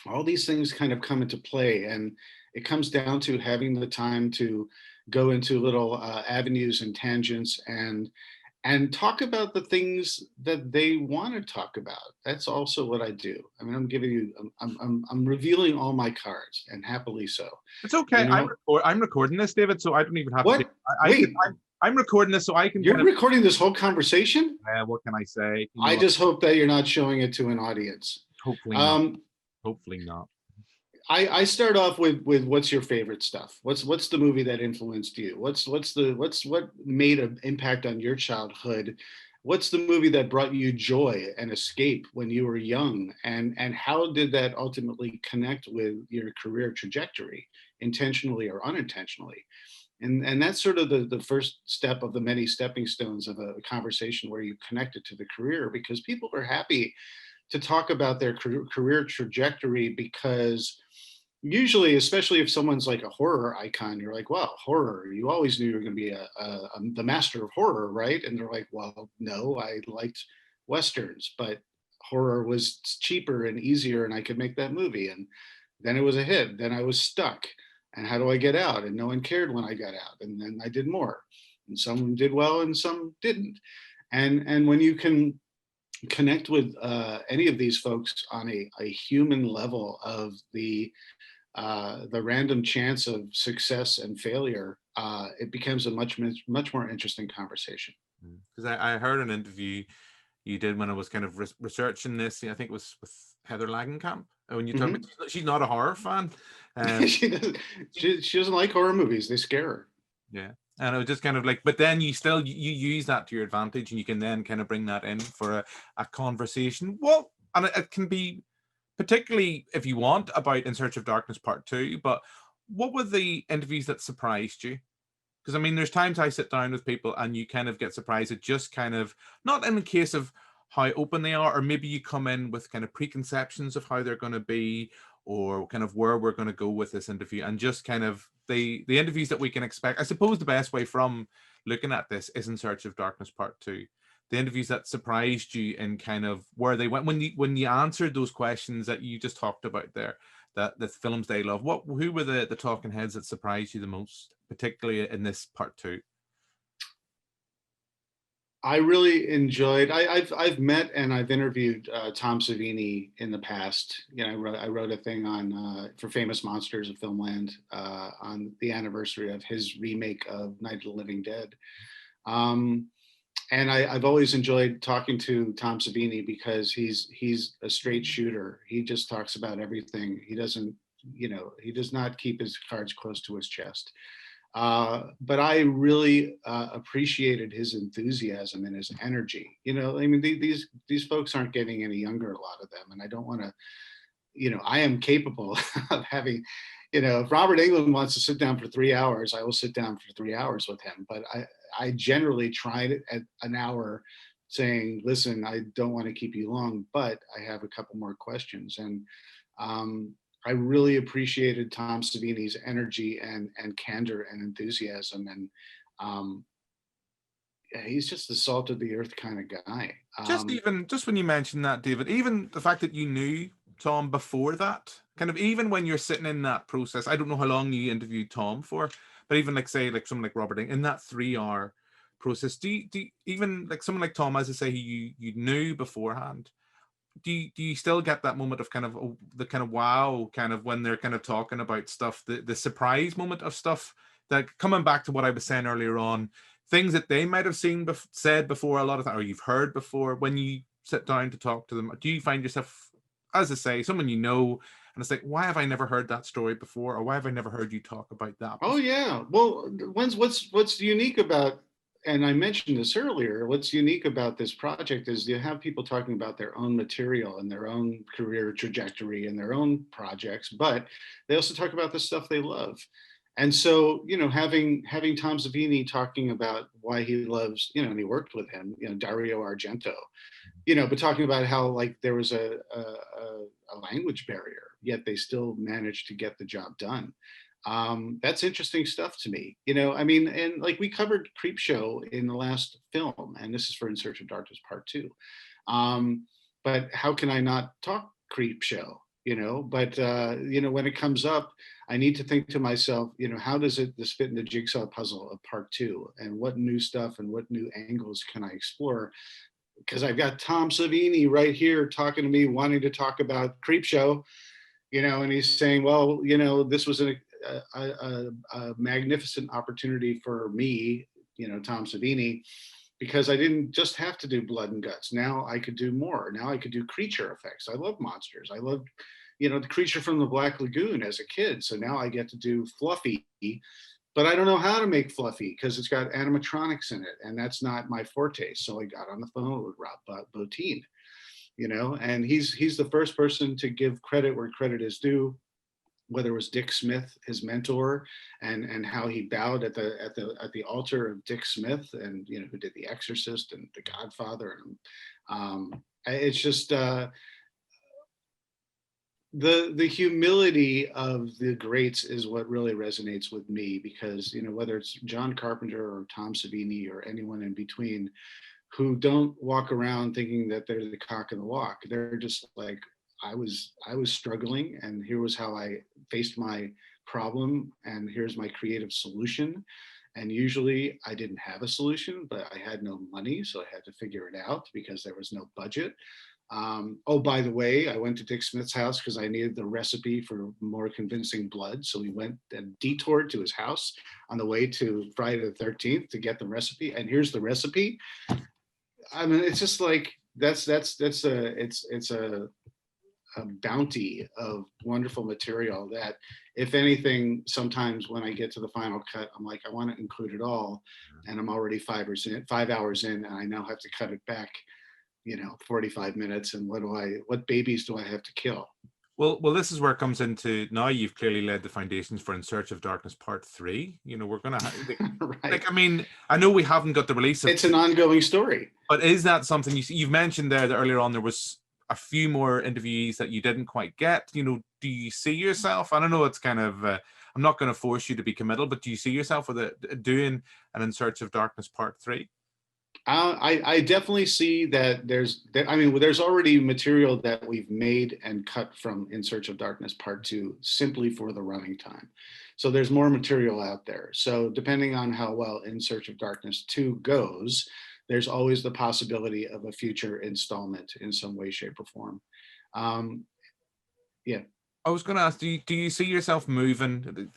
All these things kind of come into play, and it comes down to having the time to go into little avenues and tangents and talk about the things that they want to talk about. That's also what I do. I mean, I'm revealing all my cards, and happily so. It's okay. You know I'm recording this, David, so I don't even have to be. what? Wait, I'm recording this, so I can. you're recording this whole conversation? What can I say? I just hope that you're not showing it to an audience. Hopefully not. Hopefully not. I start off with what's your favorite stuff? What's the movie that influenced you? What made an impact on your childhood? What's the movie that brought you joy and escape when you were young? And how did that ultimately connect with your career trajectory, intentionally or unintentionally? And that's sort of the first step of the many stepping stones of a conversation where you connect it to the career, because people are happy to talk about their career trajectory, because usually, especially if someone's like a horror icon, you're like, well, horror, you always knew you were going to be the master of horror, right? And they're like, well, no, I liked Westerns, but horror was cheaper and easier and I could make that movie. And then it was a hit. Then I was stuck. And how do I get out? And no one cared when I got out. And then I did more. And some did well and some didn't. And when you can connect with any of these folks on a human level of the random chance of success and failure, it becomes a much more interesting conversation. Because I heard an interview you did when I was kind of researching this. I think it was with Heather Langenkamp. When you talk about, she's not a horror fan. She doesn't like horror movies. They scare her. Yeah. And it was just kind of like, but then you use that to your advantage, and you can then kind of bring that in for a conversation. Well, and it can be, particularly if you want, about In Search of Darkness Part 2, but what were the interviews that surprised you? Because I mean, there's times I sit down with people and you kind of get surprised at just kind of, not in the case of how open they are, or maybe you come in with kind of preconceptions of how they're going to be, or kind of where we're going to go with this interview, and just kind of the interviews that we can expect. I suppose the best way from looking at this is In Search of Darkness Part 2. The interviews that surprised you and kind of where they went when you answered those questions that you just talked about there, that the films they love. Who were the talking heads that surprised you the most, particularly in this Part 2? I really enjoyed. I've met and I've interviewed Tom Savini in the past. I wrote a thing on for Famous Monsters of Filmland on the anniversary of his remake of Night of the Living Dead. And I've always enjoyed talking to Tom Savini because he's a straight shooter. He just talks about everything. He doesn't, he does not keep his cards close to his chest. But I really appreciated his enthusiasm and his energy. I mean, these folks aren't getting any younger, a lot of them, and I don't want to, I am capable of having, if Robert Englund wants to sit down for 3 hours, I will sit down for 3 hours with him. But I generally tried it at an hour, saying, listen, I don't want to keep you long, but I have a couple more questions. And I really appreciated Tom Savini's energy and candor and enthusiasm. And he's just the salt of the earth kind of guy. Just when you mentioned that, David, even the fact that you knew Tom before that, kind of even when you're sitting in that process, I don't know how long you interviewed Tom for, but even like say like someone like Robert in that 3-hour process, do you even like someone like Tom, as I say, who you knew beforehand, do you still get that moment of kind of the kind of wow, kind of when they're kind of talking about stuff, the surprise moment of stuff, that coming back to what I was saying earlier on, things that they might have seen said before a lot of that, or you've heard before, when you sit down to talk to them, do you find yourself, as I say, someone you know, and it's like, why have I never heard that story before, or why have I never heard you talk about that Oh before? yeah. Well, what's unique about, and I mentioned this earlier, what's unique about this project is you have people talking about their own material and their own career trajectory and their own projects, but they also talk about the stuff they love. And so, having Tom Savini talking about why he loves, and he worked with him, Dario Argento, but talking about how like there was a language barrier, yet they still managed to get the job done. That's interesting stuff to me. I mean, and like we covered Creepshow in the last film, and this is for In Search of Darkness Part 2. But how can I not talk Creepshow? But when it comes up, I need to think to myself, how does this fit in the jigsaw puzzle of Part 2, and what new stuff and what new angles can I explore? Because I've got Tom Savini right here talking to me, wanting to talk about Creepshow, and he's saying, well, this was a magnificent opportunity for me, Tom Savini, because I didn't just have to do blood and guts. Now I could do more. Now I could do creature effects. I love monsters. I loved, the creature from the Black Lagoon as a kid. So now I get to do Fluffy, but I don't know how to make Fluffy because it's got animatronics in it, and that's not my forte. So I got on the phone with Rob Bottin, and he's the first person to give credit where credit is due, whether it was Dick Smith, his mentor, and how he bowed at the altar of Dick Smith, and who did The Exorcist and The Godfather, and it's just the humility of the greats is what really resonates with me, because whether it's John Carpenter or Tom Savini or anyone in between, who don't walk around thinking that they're the cock of the walk. They're just like, I was struggling, and here was how I faced my problem, and here's my creative solution. And usually I didn't have a solution, but I had no money, so I had to figure it out because there was no budget. Oh, by the way, I went to Dick Smith's house because I needed the recipe for more convincing blood. So we went and detoured to his house on the way to Friday the 13th to get the recipe. And here's the recipe. I mean, it's just like it's a bounty of wonderful material that, if anything, sometimes when I get to the final cut, I'm like, I want to include it all, and I'm already 5 hours in, and I now have to cut it back, 45 minutes, and what babies do I have to kill? Well, this is where it comes into, now you've clearly laid the foundations for In Search of Darkness Part 3. We're gonna Right. like, I mean, I know we haven't got the release of It's an ongoing story. but is that something you've mentioned there that earlier on there was a few more interviewees that you didn't quite get? Do you see yourself? I don't know, it's kind of I'm not going to force you to be committal, but do you see yourself with doing an In Search of Darkness Part 3? I definitely see that there's already material that we've made and cut from In Search of Darkness Part 2 simply for the running time. So there's more material out there. So depending on how well In Search of Darkness 2 goes, there's always the possibility of a future installment in some way, shape, or form. Yeah. I was going to ask, do you see yourself moving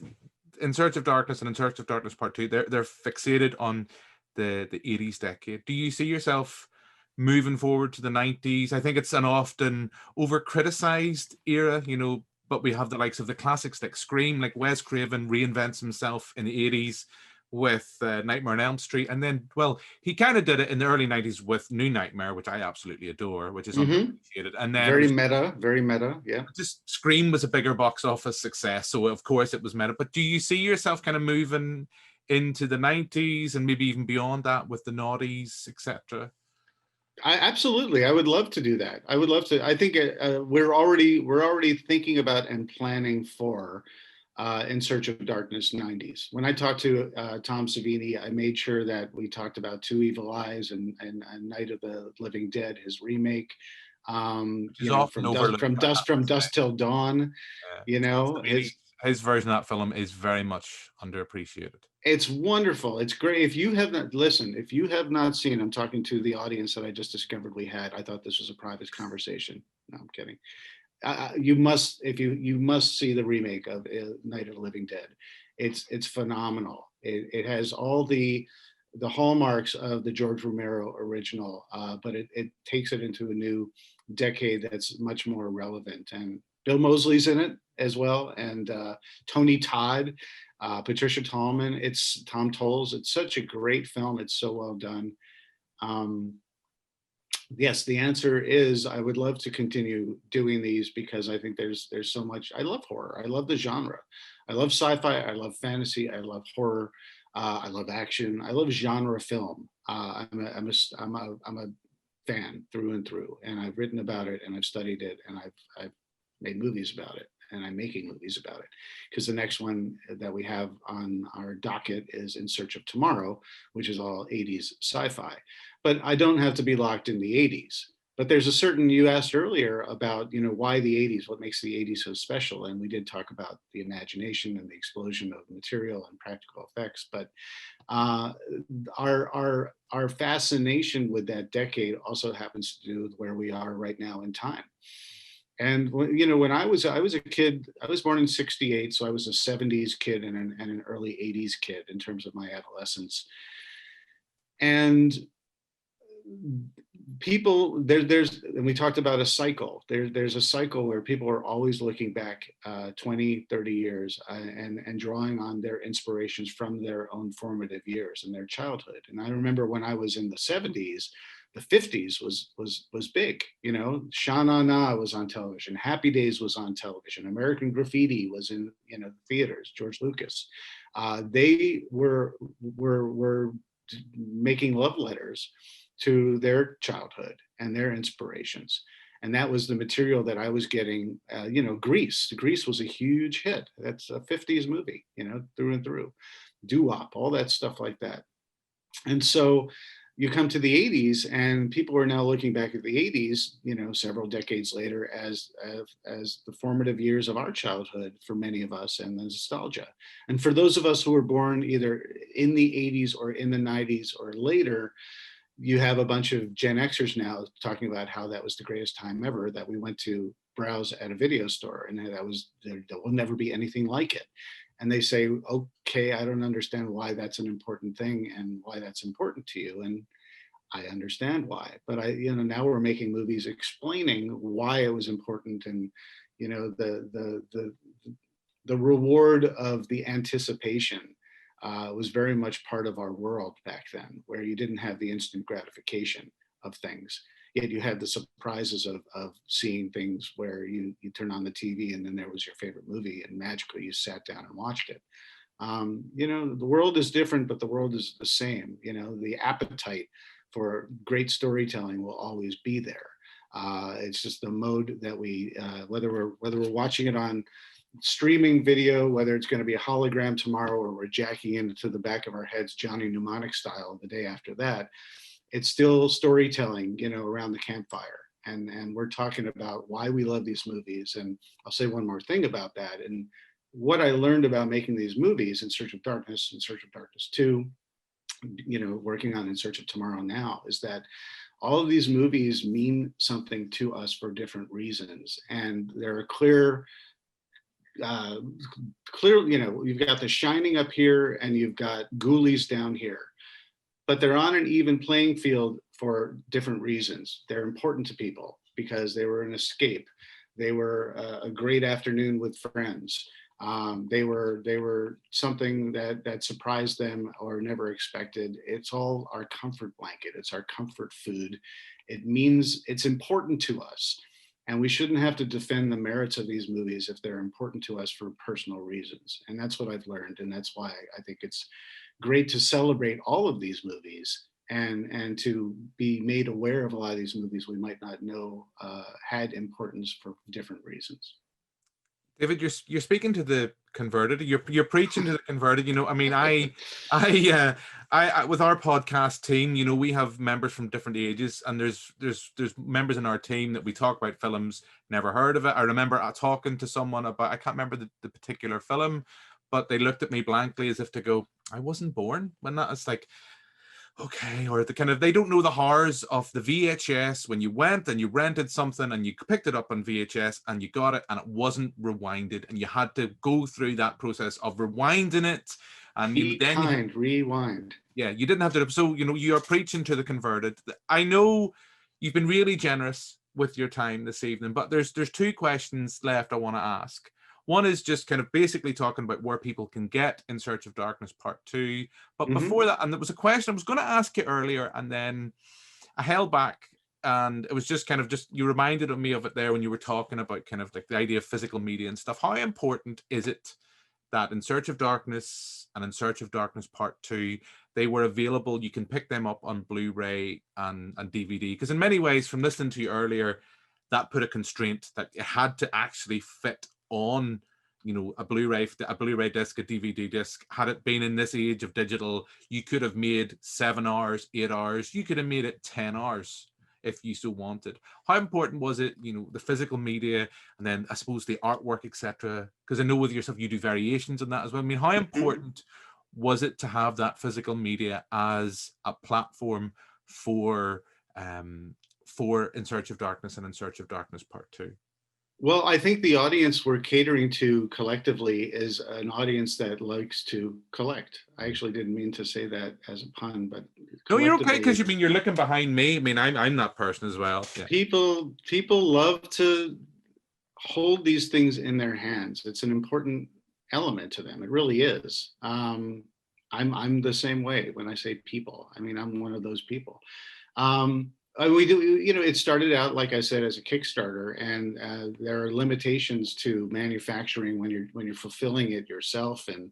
In Search of Darkness and In Search of Darkness Part 2? They're fixated on the 80s decade. Do you see yourself moving forward to the 90s? I think it's an often over criticized era, but we have the likes of the classics like Scream, like Wes Craven reinvents himself in the 80s with Nightmare on Elm Street, and then, well, he kind of did it in the early 90s with New Nightmare, which I absolutely adore, which is underappreciated. And then very meta, yeah. Just Scream was a bigger box office success, so of course it was meta. But do you see yourself kind of moving into the 90s and maybe even beyond that with the noughties, etc.? Absolutely, I would love to do that. I would love to. I think we're already thinking about and planning for In Search of Darkness 90s. When I talked to Tom Savini, I made sure that we talked about Two Evil Eyes and Night of the Living Dead, his remake. From Dusk Till Dawn. his version of that film is very much underappreciated. It's wonderful. It's great. If you have not, listen, if you have not seen, I'm talking to the audience that I just discovered we had. I thought this was a private conversation. No, I'm kidding. You must, if you must see the remake of Night of the Living Dead. It's phenomenal. It has all the hallmarks of the George Romero original, but it takes it into a new decade that's much more relevant. And Bill Moseley's in it as well, and Tony Todd, Patricia Tallman. It's Tom Tolles. It's such a great film. It's so well done. Um, yes, the answer is I would love to continue doing these because I think there's so much. I love horror. I love the genre. I love sci-fi. I love fantasy. I love horror. I love action. I love genre film. I'm a fan through and through, and I've written about it, and I've studied it, and I've made movies about it, and I'm making movies about it. Because the next one that we have on our docket is In Search of Tomorrow, which is all 80s sci-fi. But I don't have to be locked in the 80s. But there's a certain, you asked earlier about, why the 80s, what makes the 80s so special. And we did talk about the imagination and the explosion of material and practical effects. But uh, our fascination with that decade also happens to do with where we are right now in time. And when I was a kid, I was born in '68, so I was a '70s kid and an early '80s kid in terms of my adolescence. And people and we talked about a cycle. There's a cycle where people are always looking back 20, 30 years and drawing on their inspirations from their own formative years and their childhood. And I remember when I was in the '70s, the '50s was big. Sha Na Na was on television, Happy Days was on television, American Graffiti was in theaters, George Lucas. They were making love letters to their childhood and their inspirations. And that was the material that I was getting. Grease. Grease was a huge hit. That's a '50s movie, through and through. Doo-wop, all that stuff like that. And so you come to the '80s, and people are now looking back at the '80s, several decades later, as the formative years of our childhood for many of us, and the nostalgia. And for those of us who were born either in the '80s or in the '90s or later, you have a bunch of Gen Xers now talking about how that was the greatest time ever, that we went to browse at a video store, and there will never be anything like it. And they say, okay, I don't understand why that's an important thing and why that's important to you. And I understand why, but now we're making movies explaining why it was important, and the reward of the anticipation was very much part of our world back then, where you didn't have the instant gratification of things. Yet you had the surprises of seeing things where you turn on the TV and then there was your favorite movie and magically you sat down and watched it. The world is different, but the world is the same. The appetite for great storytelling will always be there. It's just the mode that whether we're watching it on streaming video, whether it's going to be a hologram tomorrow or we're jacking into the back of our heads Johnny Mnemonic style the day after that, it's still storytelling, around the campfire. And we're talking about why we love these movies. And I'll say one more thing about that. And what I learned about making these movies, In Search of Darkness, In Search of Darkness 2, working on In Search of Tomorrow now, is that all of these movies mean something to us for different reasons. And there are clear, you've got The Shining up here and you've got Ghoulies down here, but they're on an even playing field for different reasons. They're important to people because they were an escape. They were a great afternoon with friends. They were something that surprised them or never expected. It's all our comfort blanket. It's our comfort food. It means it's important to us. And we shouldn't have to defend the merits of these movies if they're important to us for personal reasons. And that's what I've learned. And that's why I think it's great to celebrate all of these movies and to be made aware of a lot of these movies we might not know had importance for different reasons. David, you're speaking to the converted. You're preaching to the converted. I mean, I with our podcast team, we have members from different ages, and there's members in our team that we talk about films never heard of it. I remember talking to someone about, I can't remember the particular film, but they looked at me blankly as if to go, I wasn't born when that. It's like, okay, or the kind of, they don't know the horrors of the VHS when you went and you rented something and you picked it up on VHS and you got it and it wasn't rewinded, and you had to go through that process of rewinding it, and Be then kind, rewind. yeah, you didn't have to. So you're preaching to the converted. I know you've been really generous with your time this evening, but there's two questions left I want to ask. One is just kind of basically talking about where people can get In Search of Darkness Part 2. But before that, and there was a question I was going to ask you earlier, and then I held back. And it was just kind of you reminded me of it there when you were talking about kind of like the idea of physical media and stuff. How important is it that In Search of Darkness and In Search of Darkness Part 2, they were available, you can pick them up on Blu-ray and DVD? Because in many ways, from listening to you earlier, that put a constraint that it had to actually fit on a Blu-ray disc, a DVD disc. Had it been in this age of digital, you could have made 7 hours, 8 hours, you could have made it 10 hours if you so wanted. How important was it, the physical media, and then I suppose the artwork, etc.? Because I know with yourself you do variations on that as well. I mean, how important was it to have that physical media as a platform for In Search of Darkness and In Search of Darkness Part 2? Well, I think the audience we're catering to collectively is an audience that likes to collect. I actually didn't mean to say that as a pun, but no, you're okay, because you're looking behind me. I mean, I'm that person as well. Yeah. People love to hold these things in their hands. It's an important element to them. It really is. I'm the same way when I say people. I mean, I'm one of those people. We do, it started out, like I said, as a Kickstarter, and there are limitations to manufacturing when you're fulfilling it yourself, and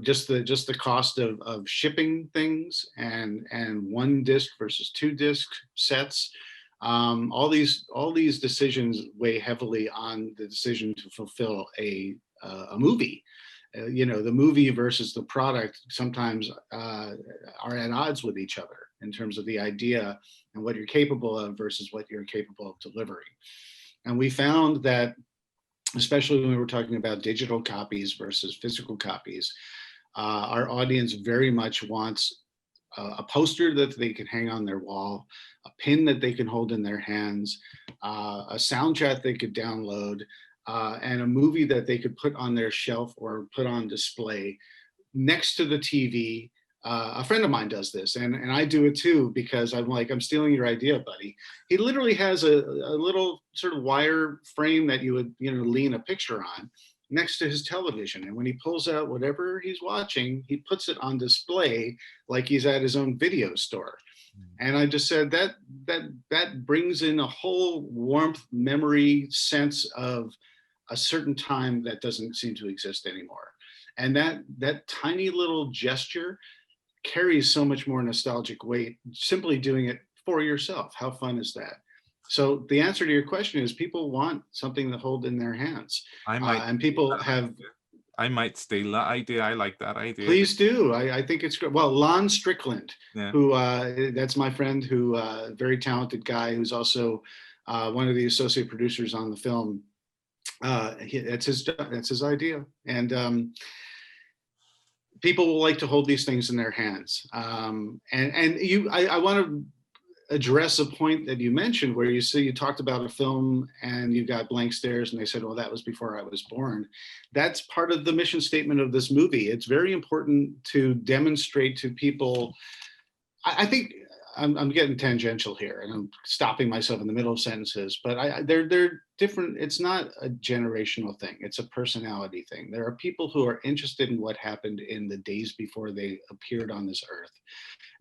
just the cost of shipping things, and one disc versus 2 disc sets. All these decisions weigh heavily on the decision to fulfill a movie. The movie versus the product sometimes are at odds with each other in terms of the idea and what you're capable of versus what you're capable of delivering. And we found that, especially when we were talking about digital copies versus physical copies, our audience very much wants a poster that they can hang on their wall, a pin that they can hold in their hands, a soundtrack they could download, and a movie that they could put on their shelf or put on display next to the TV. A friend of mine does this, and I do it too, because I'm stealing your idea, buddy. He literally has a little sort of wire frame that you would lean a picture on next to his television, and when he pulls out whatever he's watching, he puts it on display like he's at his own video store. And I just said that brings in a whole warmth, memory, sense of a certain time that doesn't seem to exist anymore. And that tiny little gesture carries so much more nostalgic weight, simply doing it for yourself. How fun is that? So the answer to your question is, people want something to hold in their hands. And people have... I might steal that idea. I like that idea. Please do. I think it's great. Well, Lon Strickland, who that's my friend, who very talented guy, who's also one of the associate producers on the film. That's his idea, and people will like to hold these things in their hands. I want to address a point that you mentioned, where you talked about a film and you got blank stares, and they said, well, that was before I was born. That's part of the mission statement of this movie. It's very important to demonstrate to people. I think I'm getting tangential here, and I'm stopping myself in the middle of sentences, but they're different. It's not a generational thing. It's a personality thing. There are people who are interested in what happened in the days before they appeared on this earth.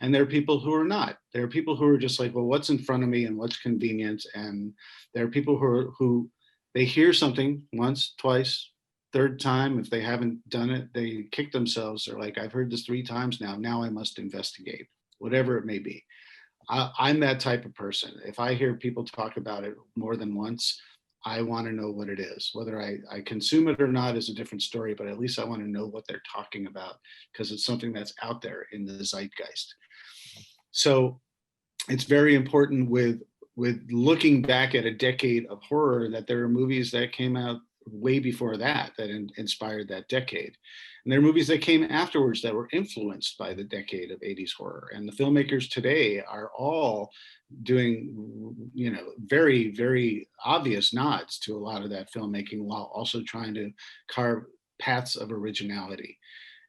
And there are people who are not. There are people who are just like, well, what's in front of me and what's convenient? And there are people who they hear something once, twice, third time. If they haven't done it, they kick themselves. They're like, I've heard this 3 times now. Now I must investigate, whatever it may be. I'm that type of person. If I hear people talk about it more than once, I want to know what it is. Whether I consume it or not is a different story, but at least I want to know what they're talking about because it's something that's out there in the zeitgeist. So it's very important with looking back at a decade of horror that there are movies that came out way before that inspired that decade. And there are movies that came afterwards that were influenced by the decade of 80s horror. And the filmmakers today are all doing, very, very obvious nods to a lot of that filmmaking while also trying to carve paths of originality.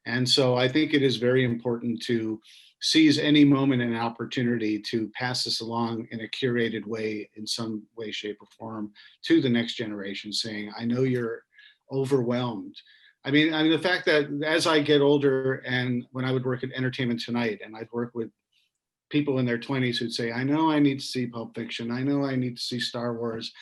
And so I think it is very important to seize any moment and opportunity to pass this along in a curated way, in some way, shape, or form, to the next generation, saying, I know you're overwhelmed. I mean, the fact that as I get older, and when I would work at Entertainment Tonight, and I'd work with people in their 20s who'd say, I know I need to see Pulp Fiction. I know I need to see Star Wars.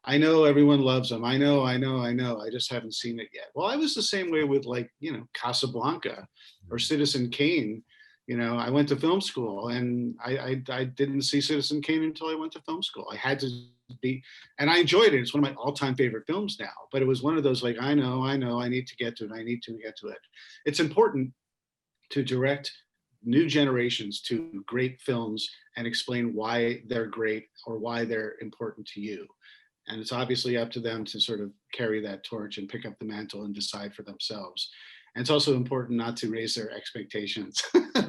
I know everyone loves them. I know. I just haven't seen it yet. Well, I was the same way with, like, Casablanca or Citizen Kane. I went to film school, and I didn't see Citizen Kane until I went to film school. I had to be, and I enjoyed it. It's one of my all-time favorite films now, but it was one of those, like, I know, I need to get to it. I need to get to it. It's important to direct new generations to great films and explain why they're great or why they're important to you. And it's obviously up to them to sort of carry that torch and pick up the mantle and decide for themselves. And it's also important not to raise their expectations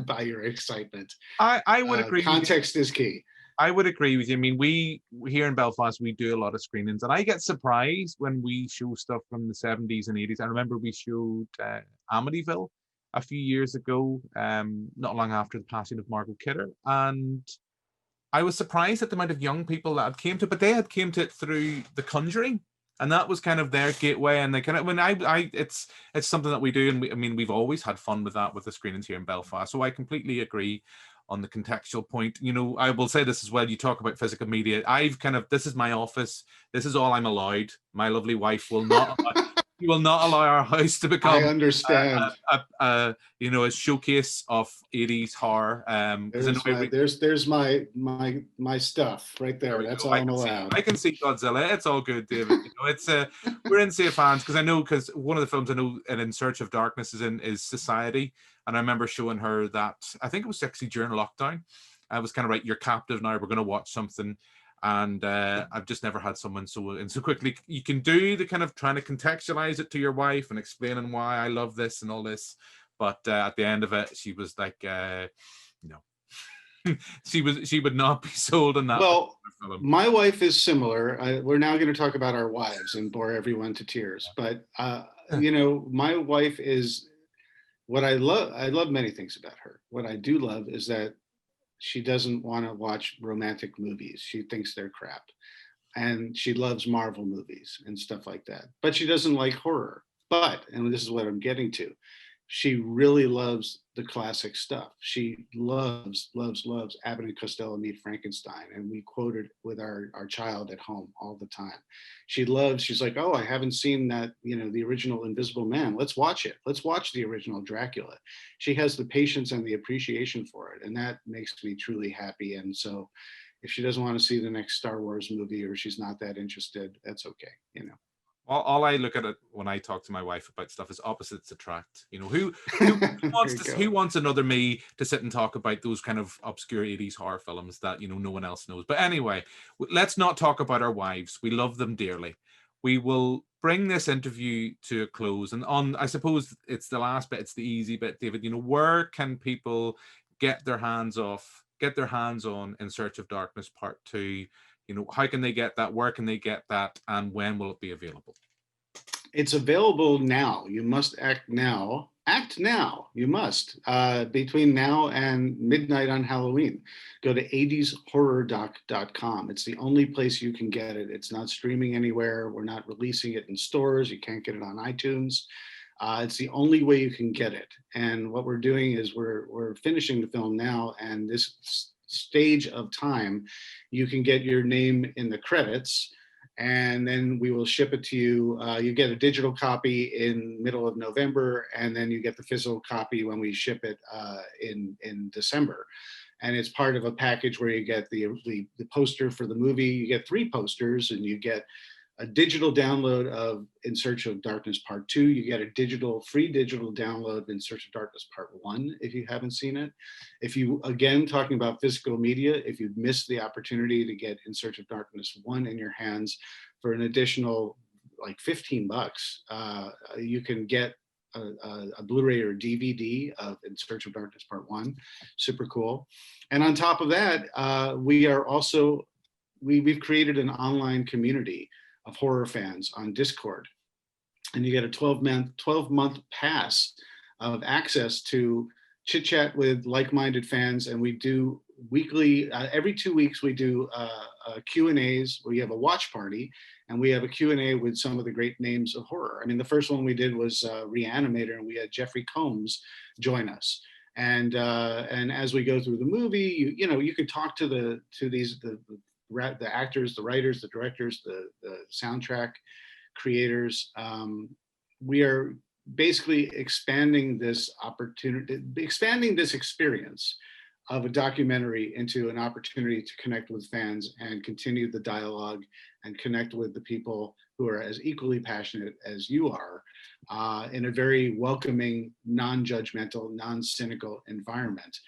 by your excitement. I would agree. Context is key. I would agree with you. I mean, we here in Belfast, we do a lot of screenings, and I get surprised when we show stuff from the 70s and 80s. I remember we showed Amityville a few years ago, not long after the passing of Margot Kidder, and I was surprised at the amount of young people that had came to it, but they had came to it through The Conjuring, and that was kind of their gateway. And they kind of, it's something that we do, and we've always had fun with that with the screenings here in Belfast. So I completely agree on the contextual point. I will say this as well. You talk about physical media. This is my office. This is all I'm allowed. My lovely wife will not. He will not allow our house to become. I understand. A showcase of 80s horror. There's my stuff right there. That's all I'm allowed. I can see Godzilla. It's all good, David. It's we're in safe hands because one of the films I know, and In Search of Darkness is Society, and I remember showing her that. I think it was actually during lockdown. I was kind of right. You're captive now. We're going to watch something. And I've just never had someone so quickly. You can do the kind of trying to contextualize it to your wife and explaining why I love this and all this, but at the end of it, she was like, no, she would not be sold on that. Well, my wife is similar. We're now going to talk about our wives and bore everyone to tears, but my wife is what I love. I love many things about her. What I do love is that she doesn't want to watch romantic movies. She thinks they're crap. And she loves Marvel movies and stuff like that. But she doesn't like horror. But, and this is what I'm getting to, she really loves the classic stuff. She loves Abbott and Costello Meet Frankenstein. And we quote it with our child at home all the time. She's like, oh, I haven't seen that, the original Invisible Man. Let's watch it. Let's watch the original Dracula. She has the patience and the appreciation for it. And that makes me truly happy. And so if she doesn't want to see the next Star Wars movie, or she's not that interested, that's okay, All I look at it when I talk to my wife about stuff is opposites attract. Who wants another me to sit and talk about those kind of obscure 80s horror films that no one else knows. But anyway, let's not talk about our wives. We love them dearly. We will bring this interview to a close, and I suppose it's the last bit. It's the easy bit, David. Where can people get their hands on In Search of Darkness Part 2? How can they get that? Where can they get that? And when will it be available? It's available now. You must act now. Act now. You must. Between now and midnight on Halloween, go to 80shorrordoc.com. It's the only place you can get it. It's not streaming anywhere. We're not releasing it in stores. You can't get it on iTunes. It's the only way you can get it. And what we're doing is we're finishing the film now, and this stage of time, you can get your name in the credits, and then we will ship it to you. You get a digital copy in middle of November, and then you get the physical copy when we ship it in December. And it's part of a package where you get the poster for the movie. You get 3 posters, and you get a digital download of In Search of Darkness Part 2. You get a free digital download of In Search of Darkness Part 1 if you haven't seen it. If you, again, talking about physical media, if you've missed the opportunity to get In Search of Darkness 1 in your hands for an additional like $15, you can get a Blu-ray or DVD of In Search of Darkness Part 1. Super cool. And on top of that, we've created an online community of horror fans on Discord. And you get a 12-month pass of access to chit chat with like-minded fans. And we do weekly, every 2 weeks, we do Q&As. We have a watch party, and we have a Q&A with some of the great names of horror. I mean, the first one we did was Reanimator, and we had Jeffrey Combs join us. And as we go through the movie, you can talk to the actors, the writers, the directors, the soundtrack creators. We are basically expanding this experience of a documentary into an opportunity to connect with fans and continue the dialogue and connect with the people who are as equally passionate as you are, in a very welcoming, non-judgmental, non-cynical environment.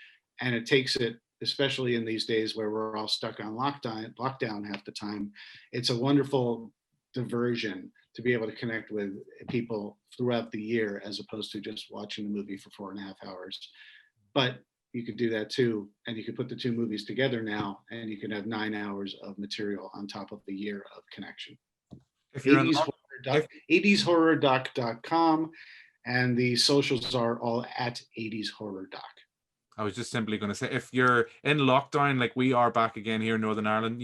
And it takes it, especially in these days where we're all stuck on lockdown half the time, it's a wonderful diversion to be able to connect with people throughout the year, as opposed to just watching the movie for 4.5 hours. But you could do that too, and you could put the two movies together now, and you can have 9 hours of material on top of the year of connection. If you're 80shorrordoc.com, and the socials are all at 80shorrordoc. I was just simply going to say, if you're in lockdown, like we are back again here in Northern Ireland,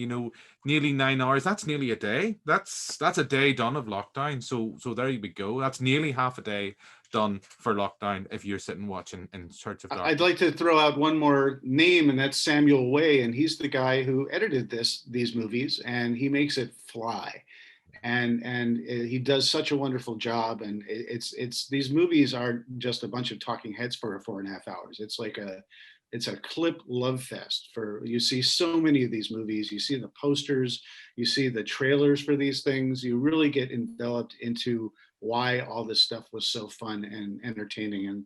nearly 9 hours, that's nearly a day. That's a day done of lockdown. So there we go. That's nearly half a day done for lockdown if you're sitting watching In Search of Darkness. I'd like to throw out one more name, and that's Samuel Way, and he's the guy who edited these movies, and he makes it fly. And he does such a wonderful job. And it's these movies aren't just a bunch of talking heads for 4.5 hours. It's like it's a clip love fest. You see so many of these movies, you see the posters, you see the trailers for these things, you really get enveloped into why all this stuff was so fun and entertaining. And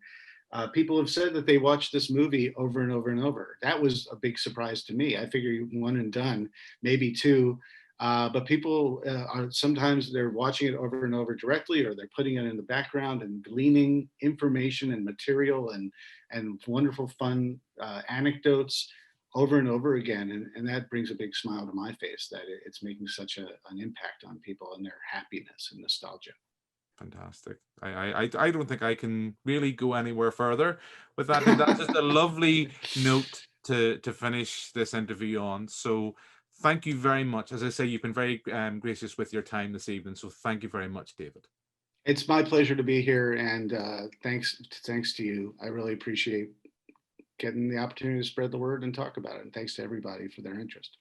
people have said that they watched this movie over and over and over. That was a big surprise to me. I figured one and done, maybe two. But people sometimes they're watching it over and over directly, or they're putting it in the background and gleaning information and material and wonderful fun anecdotes over and over again. And that brings a big smile to my face, that it's making such an impact on people and their happiness and nostalgia. Fantastic. I don't think I can really go anywhere further with that. And that's just a lovely note to finish this interview on. So thank you very much. As I say, you've been very gracious with your time this evening. So thank you very much, David. It's my pleasure to be here, and thanks to you. I really appreciate getting the opportunity to spread the word and talk about it. And thanks to everybody for their interest.